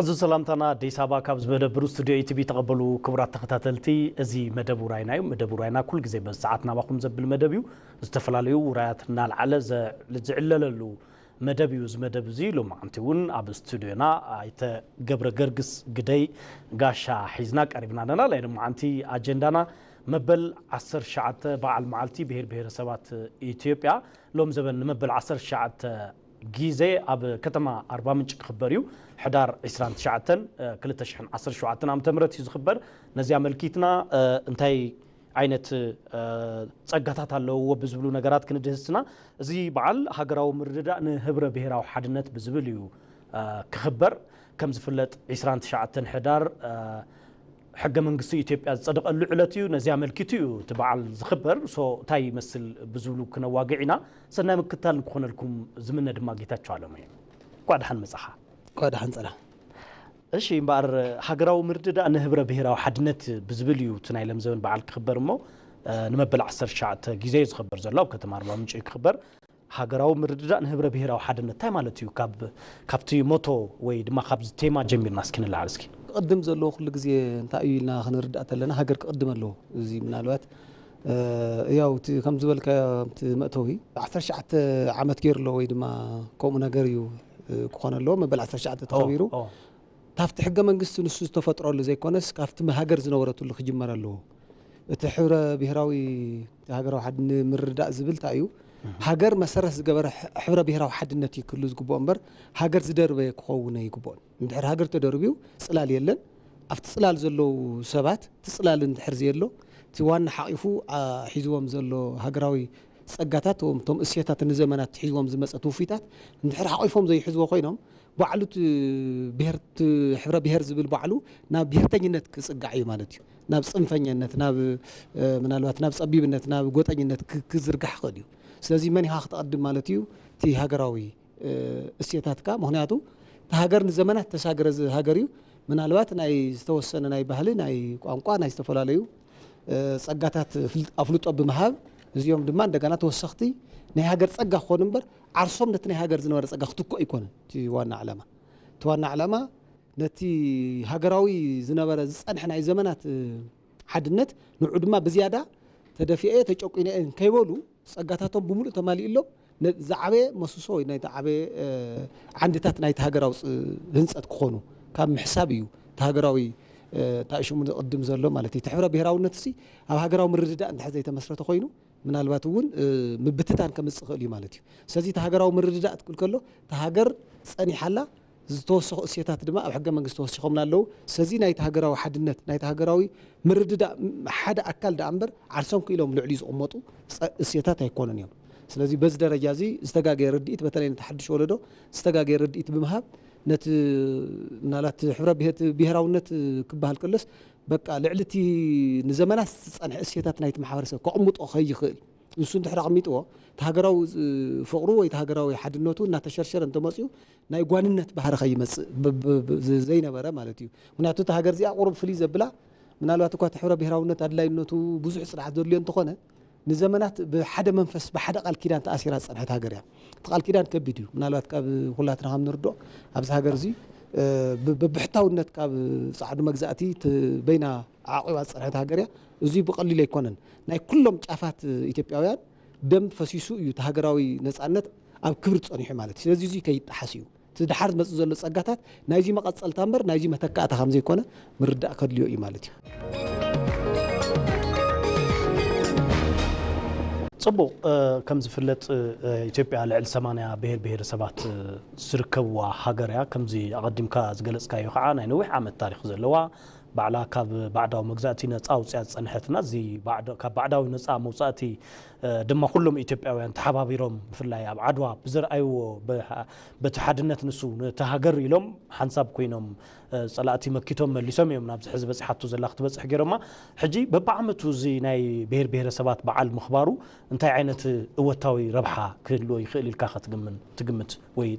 حزو سلامتنا ديسابا كابز مدبرو استوديو اي تي بي تقبلوا كبرات تختاتلتي ازي مدبو راينا كل غزي بساعتنا باكم زبل مدبيو استفلاليو وراياتنا العلى زعلللو مدبيو مدب زي لو معنتون اب استوديونا ايت قبر قرقس قدي غاشا حيزنا قريبنا لنا لا معنتي اجندانا مبل 10 شعات بعل معلتي بهر سبات اثيوبيا لوم زبن مبل 10 شعات جيزي اب كتما 4 منጭ خبريو حدار 29 2017 عام تمرت يزخبر نزي ملكيتنا انتي عينت صقاتات አለው ወብዝብሉ ነገራት ክንደስና እዚ በዓል ሀገራው ምርድዳ ንህብረ ብሔራዊ ሓድነት ብዝብል እዩ ክኽበር ከም ዝፍለጥ 29 ሕዳር حق منقصي إثيوبيا صدق اللعلتيو نزيا ملكيتيو تبع الزخبر سو تاي مثل بزولو كنا واقعنا سنة مكتال نكون لكم زمننا دماغيتاتشو عالمي قاعد حن مساحة قاعد حن صلاة እሺ ባር ሀገራው ምርድዳ ንህብረ ብሔራዊ ሓድነት ብዝብልዩ ትናይ ለምዘን በዓል ክኽበር ሞ ንመበል 10 ሸዓተ ጊዜ ዝኽበር ዘላው ከተማ 40 ምንጭ ክኽበር ሀገራው ምርድዳ ንህብረ ብሔራዊ ሓድነት ታይ ማለት እዩ ካብቲ ሞቶ ወይ ድማ ካብ ቴማ ጀሚርና እስኪንላ አርስኪ قدم زلو كل ጊዜ እንታይ ኢልና ክንርዳእ ተለና ሃገር ክቅድም ኣሎ እዚ ምናልባት ያው ከም ዝበልካ መእተዊ 19 ዓመት ገይርሎ ወይ ድማ ከምኡ ነገር እዩ ክኾን ኣሎ መበል 19 ተኸቢሩ ታፍቲ ሕገ መንግስቲ ንሱ ዝተፈጥረሉ ዘይኮነስ ካፍቲ ሃገር ዝነበረትሉ ክጅመር ኣሎ እቲ ሕብረ ብሔራዊ ሃገራዊ ሓድነት ምርዳእ ዝብል ታ እዩ ሃገር መሰረት ዝገበረ ሕብረ ብሔራዊ ሓድነት ይክሉ ዝግቦ እምበር ሃገር ዝደርበ ክኸውን ይግቦን እንድሕር ሃገር ተደርቢው ጽላል የለን ኣብቲ ጽላል ዘለው ሰባት ትጽላል እንድሕር ዘየሎ እቲ ዋና ሓቂፉ ሒዝዎም ዘሎ ሃገራዊ ጸጋታት ቶም እሴታት ንዘመናት ሒዝዎም ዝመጸ ትውፊታት እንድሕር ሓቂፎም ዘይሕዝዎ ኮይኖም ባዕሉት ብሔርት ሕብረ ብሔር ዝብል ባዕሉ ናብ ብሔርተኝነት ክጽጋዕ እዩ ማለት እዩ ናብ ጽንፈኝነት ናብ ምናልባት ናብ ጸቢብነት ናብ ጎጠኝነት ክዝርጋሕ ይኽእል እዩ ስለዚህ መን ይሃ ተቀድም ማለት እዩ ቲ ሃገራዊ እሴታትካ ምክንያቱ ተሃገር ንዘመናት ተሻገረ ሃገር እዩ ምናልባት ናይ ዝተወሰነ ናይ ባህሊ ናይ ቋንቋ ናይ ዝተፈላላዩ ጸጋታት አፍልጦ በመሃብ እዚዮም ድማ እንደገና ተወሰኽቲ ናይ ሃገር ጸጋ ኾን እምበር ዓርሶም ነቲ ናይ ሃገር ዝነበረ ጸጋ ክትኮ ይኮነን እቲ ዋና ዓላማ እቲ ዋና ዓላማ ነቲ ሃገራዊ ዝነበረ ዝጸንሕ ናይ ዘመናት ሓድነት ንዑ ድማ ብዝያዳ ተደፊኤ ተጨቁኔ ከይበሉ ጸጋታቶም ብሙሉእ ተማሊእሎም ዝዓበ መስሶ ወይ ናይ ተዓበ ዓንድታት ናይ ሃገራዊ ህንጸት ክኾኑ ካብ ምሕሳብ እዩ ተሃገራዊ ታሽሙ ዝቅድም ዘሎ ማለት እዩ ሕብረ ብሔራውነት ሲ ኣብ ሃገራዊ ምርድዳእ እንተ ዘይ ተመስረተ ኮይኑ ምናልባት እውን ምብትታን ከምጽእ ይኽእል እዩ ማለት እዩ ስለዚ ተሃገራዊ ምርድዳእ ትክል ከሎ ተሃገር ጸኒሓላ ዝተወሰኹ እሴታት ድማ ኣብ ሕገ መንግስቲ ተወሲኾምና ኣለዉ ስለዚ ናይ ተሃገራዊ ሓድነት ናይ ተሃገራዊ ምርድዳእ ሓደ ኣካል ዳ እምበር ዓርሶም ክኢሎም ልዕሊ ዝቕመጡ እሴታት ኣይኮነን እዮም ስለዚ በዚ ደረጃ እዚ ዝተጋገየ ርድኢት በተለይ ተሓድሽ ወለዶ ዝተጋገየ ርድኢት ብምሃብ ነቲ ምናልባት ሕብረ ብሔራውነት ክበሃል ከለስ በቃ ልዕልቲ ንዘመናት ዝጸንሐ እሴታት ናይቲ ማሕበረሰብ ከቕምጦ ከይኽእል ንሱ እንድሕር ኣቕሚጥዎ ተሃገራዊ ፍቕሩ ወይ ተሃገራዊ ሓድነቱ እናተሸርሸረ እንተመፅኡ ናይ ጓንነት ባህሪ ከይመፅእ ዘይነበረ ማለት እዩ ምክንያቱ እቲ ሃገር እዚኣ ቁሩብ ፍልይ ዘብላ ምናልባት እኳ ሕብረ ብሔራውነት ኣድላይነቱ ብዙሕ ጽንዓት ዘድልዮ እንተኾነ ንዘመናት ብሓደ መንፈስ ብሓደ ቃል ኪዳን ተኣሲራ ዝጸንሐት ሃገር እያ እቲ ቃል ኪዳን ከቢድ እዩ ምናልባት ካብ ኩላትና ከም ንርድኦ ኣብዚ ሃገር እዚ ብብሕታውነት ካብ ጻዕዱ መግዛእቲ በይና ዓቂባ ዝጸንሐት ሃገር እያ እዙይ ብቐሊል ኣይኮነን ናይ ኩሎም ጫፋት ኢትዮጵያውያን ደም ፈሲሱ እዩ ተሃገራዊ ነጻነት ኣብ ክብሪ ጸኒሑ ማለት እዩ ስለዚ እዙይ ከይጣሓስ እዩ እቲ ድሓር ዝመጽእ ዘሎ ጸጋታት ናይዚ መቐጸልታ እምበር ናይዚ መተካእታ ከም ዘይኮነ ምርዳእ ከድልዮ እዩ ማለት እዩ ጽቡቕ ከም ዝፍለጥ ኢትዮጵያ ልዕሊ 80 ብሔር ሰባት ዝርከብዋ ሃገር እያ ከምዚ ኣቐዲምካ ዝገለጽካዮ ከዓ ናይ ነዊሕ ዓመት ታሪኽ ዘለዋ ባዕላ ካብ ባዕዳዊ መግዛእቲ ነፃ ውፅያት ጸንሐትና እዚ ካብ ባዕዳዊ ነፃ መውፃእቲ ድማ ኩሎም ኢትዮጵያውያን ተሓባቢሮም ብፍላይ ኣብ ዓድዋ ብዘርኣይዎ በቲ ሓድነት ንሱ ተሃገር ኢሎም ሓንሳብ ኮይኖም ጸላእቲ መኪቶም መሊሶም እዮም ናብዚ ሕዚ በፂሓቱ ዘላ ክትበፅሕ ገይሮማ ሕጂ በብዓመቱ እዚ ናይ ብሔረሰባት በዓል ምኽባሩ እንታይ ዓይነት እወታዊ ረብሓ ክህልዎ ይኽእል ኢልካ ትግምት ወይ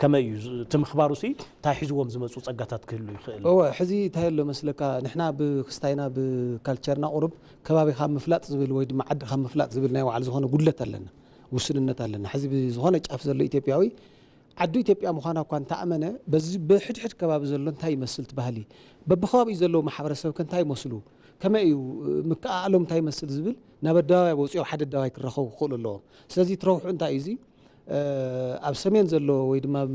ከመይ እዩ እቲ ምኽባሩ ሲ እንታይ ሒዝዎም ዝመፁ ጸጋታት ክህሉ ይኽእል ሕዚ እንታይ ኣሎ መስለካ ንሕና ብክስታይና ብካልቸርና ቁሩብ ከባቢኻ ምፍላጥ ዝብል ወይ ድማ ዓድኻ ምፍላጥ ዝብል ናይ ባዕሉ ዝኾነ ጉድለት ኣለና ውስንነት ኣለና ሕዚ ዝኾነ ጫፍ ዘሎ ኢትዮጵያዊ عدو إثيوبيا مخانا كان تأمنه بس بحد كباب زلون تاي مسلت بهالي ببخاب يزلو محبرسه كان تاي مسلو كما يو مكألهم تاي مسل زبل نبدأ وصيو حد الدواء كرخو خول الله سلزي تروح أنت إيزي أب سمين زلو ويدما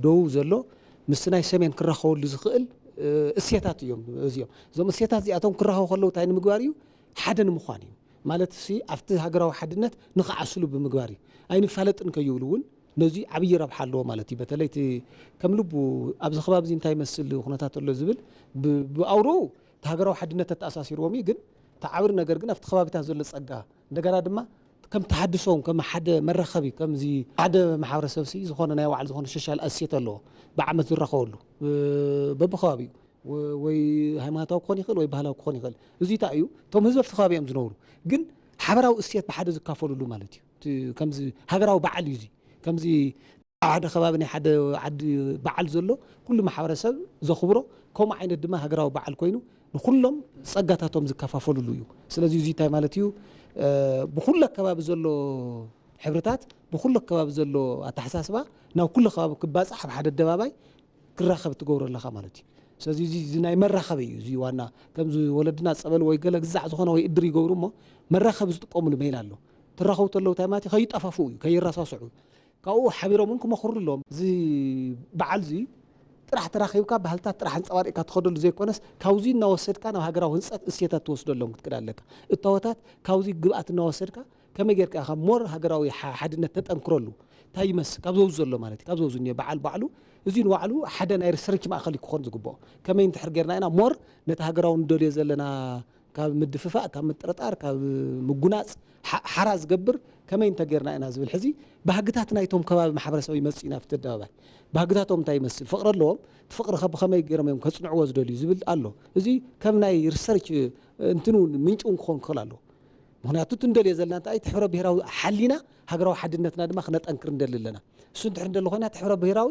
دو زلو مستناي سمين كرخو اللي زخيل السياتات يوم زيوم زم السياتات زي أتوم كرخو خلو تاي مقاريو حدا مخاني مالت سي أفتح هجروا حدنت نقع عسلو بمقاري أين فلت إنك يقولون نزي عبي ربح الله مالتي بتليت كم لبو أبز خباب زين تاي مسل وخناتات الله زبل بأورو تهجروا حدنت الأساسي رومي جن تعبر نجر جن أفتح خباب تهزل الصجع نجار دما كم تحدثهم كم حد مرة خبي كم زي حد محاور سوسي زخون أنا وعلى زخون الشاشة الأسية الله بعمل الرخول ببخابي وي هيماتو كوني خل وي بهلاو كوني خل زي تايو توم هزو أفتح خباب يمزنورو جن حبراو أسية بحد زكافلو له مالتي كم زي هجروا بعل يزي كم زي عاد خبابني حد بعل زلو كل محاورسب زخبره كم عين الدماء هجروا بعل كوينو نخلهم صقاتهم زكاففلو له سلازي زي تاي مالتيو بكل كباب زلو حبرتات بكل كباب زلو أتحساسبا ناو كل خباب كباز أحب حد الدباباي كرخب تجور الله خمالتي سلازي زي ناي مرة خبي زي وانا كم زي ولدنا صبل ويقلق زع زخنا ويقدر يجورو ما مرة خبز تقوم الميل له ترخوت له تاماتي خيط أفافوي كي الرصاصعو كأو حبيرو منكم أخر لهم زي بعل زي راح تراخيوكا بهالتات راح نصوارك تاخذوا زي كونس كاوزي نوسد كان هاجراو هنصت اسيتات توصل لهم كده لك التواتات كاوزي جبات نوسد كا كما غير كا مور هاجراو حدነት ተጠንክረሉ ታይመስ ካብዘው ዘሎ ማለት ካብዘው ዝኛ بعلو እዚን ዋዕሉ ሓደ ናይ ሪሰርች ማእከል ይኮን ዝግበኦ ከመይ እንትሕር ጌርና ኢና ሞር ነታ ሃገራው እንደልዮ ዘለና ካብ ምድፍፋእ ካብ ምጥርጣር ካብ ምጉናጽ ሓራዝ ገብር ከመይ እንተጌርና ኢና ዝብል ሕዚ ባህግታት ናይቶም ከባቢ ማሕበረሰብ ይመጽኢና ፍትደባባይ ባህግታቶም እንታይ ይመስል ፍቅር ኣለዎም ትፍቅር ከመይ ጌሮም ከጽንዕዎ ዝደልዩ ዝብል ኣሎ እዚ ከም ናይ ሪሰርች እንትኑ ምንጭን ክኾን ክእል ኣሎ ምክንያቱ እንደልዮ ዘለና እንታይ ትሕብረ ብሄራዊ ሓሊና ሃገራዊ ሓድነትና ድማ ክነጠንክር እንደለና እሱ እንትሕር እንደለ ኮይና ትሕብረ ብሄራዊ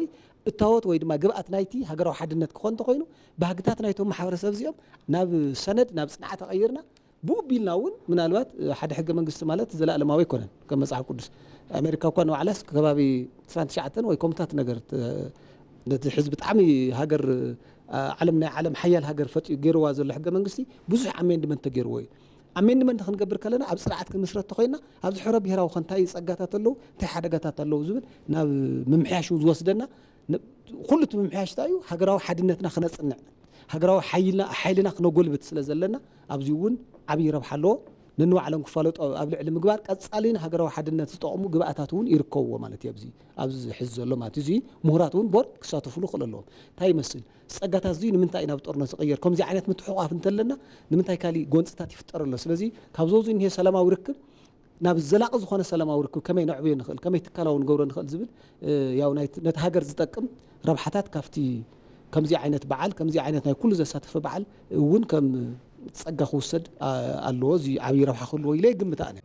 እታወት ወይ ድማ ግብአት ናይቲ ሃገራዊ ሓድነት ክኾን ተኮይኑ ባህግታት ናይቶም ማሕበረሰብ እዚኦም ናብ ሰነድ ናብ ጽንዓት ተቀይርና بوبيلنا ون من الوقت حد حق من قصة مالت زلال ما ويكونن كما صاحب قدس أمريكا كانوا على كبابي سنة شعتن ويكمتات نجرت حزب عمي هاجر علمنا علم حيال هاجر فت جيروا زل حق من قصتي بزح عمين من تجيروي عمين من خن قبر كلنا عبد سرعة كمسرة تخينا عبد حرب يهرا وخنتاي سقطات له تحدقات له زبل نا ممحياش وزوسدنا كلت ممحياش تايو هاجروا حدنتنا خنص هاجروا حيلنا خنقول بتسلزلنا أبزيون عبي ربح له ننوع على كفالات أو قبل علم جبار كتصالين هجروا حدنا تطعموا جبأتاتون يركوا مالتي أبز حز الله ما تزي مهراتون بور كساتو فلو خل الله تاي مثل سقط الزين من تاينا بتقرنا صغير كم زي عينات متحوقة فنتلنا من تاي كالي جونت تاتي فتقر الله سلزي كابزوزين هي سلامة وركب ناب الزلاق زخانة سلامة وركب كم ينعبين نخل كم يتكلون جورا نخل زبل يا ونايت نتهاجر زتكم ربحتات كافتي كم زي عينات بعل كم زي عينات كل زي ساتف بعل ون كم تصقخ وسد اللوزي عبي ربح خلو إليه قمتانه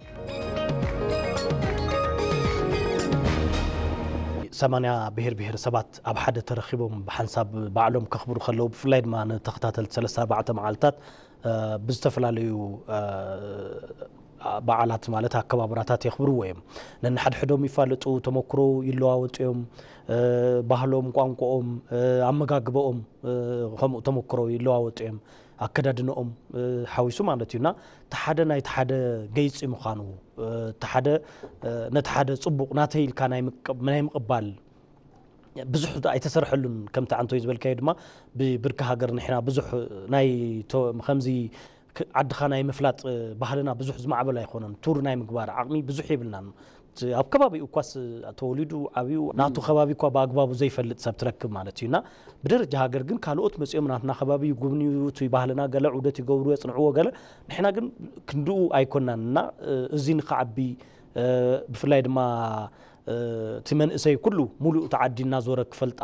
سمانيا بهر سبات أب حد ترخيبهم بحنساب بعلم كخبروا خلوا بفلايد ما نتختاتل 3-4 معلتات بزتفلاليو بعلات مالتها كبابراتات يخبروا ويم لأن حدهم يفلتوا تمكروا يلواوتهم ባህሎም ቋንቋኦም አመጋግበኦም ከም ተመክሮ ይለዋወጥም አከዳድነኦም ሓዊሱ ማለት እዩና ተሓደ ናይ ተሓደ ገይጽ ምኻኑ ተሓደ ነተሓደ ጽቡቕ ናተይልካ ናይ ምቅባል ብዙሕ ኣይተሰርሐሉን ከምታ አንቶ ይዝበልካይ ድማ ብብርካ ሃገር ንሕና ብዙሕ ናይ ከምዚ ዓድኻ ናይ ምፍላጥ ባህልና ብዙሕ ዝማዕበል ኣይኮነን ቱር ናይ ምግባር ዓቕሚ ብዙሕ ይብልናን ኣብ ከባቢኡ ኳስ ተወሊዱ ዓብዩ ናቱ ከባቢ ኳ በአግባቡ ዘይፈልጥ ሰብ ትረክብ ማለት እዩና ብደረጃ ሃገር ግን ካልኦት መጽኦም ናትና ከባቢ ጉብኒዩት ባህልና ገለ ዑደት ይገብሩ የጽንዕዎ ገለ ንሕና ግን ክንድኡ ኣይኮናንና እዚ ንኸዓቢ ብፍላይ ድማ ትመንእሰይ ኩሉ ሙሉእ ተዓዲና ዞረ ክፈልጣ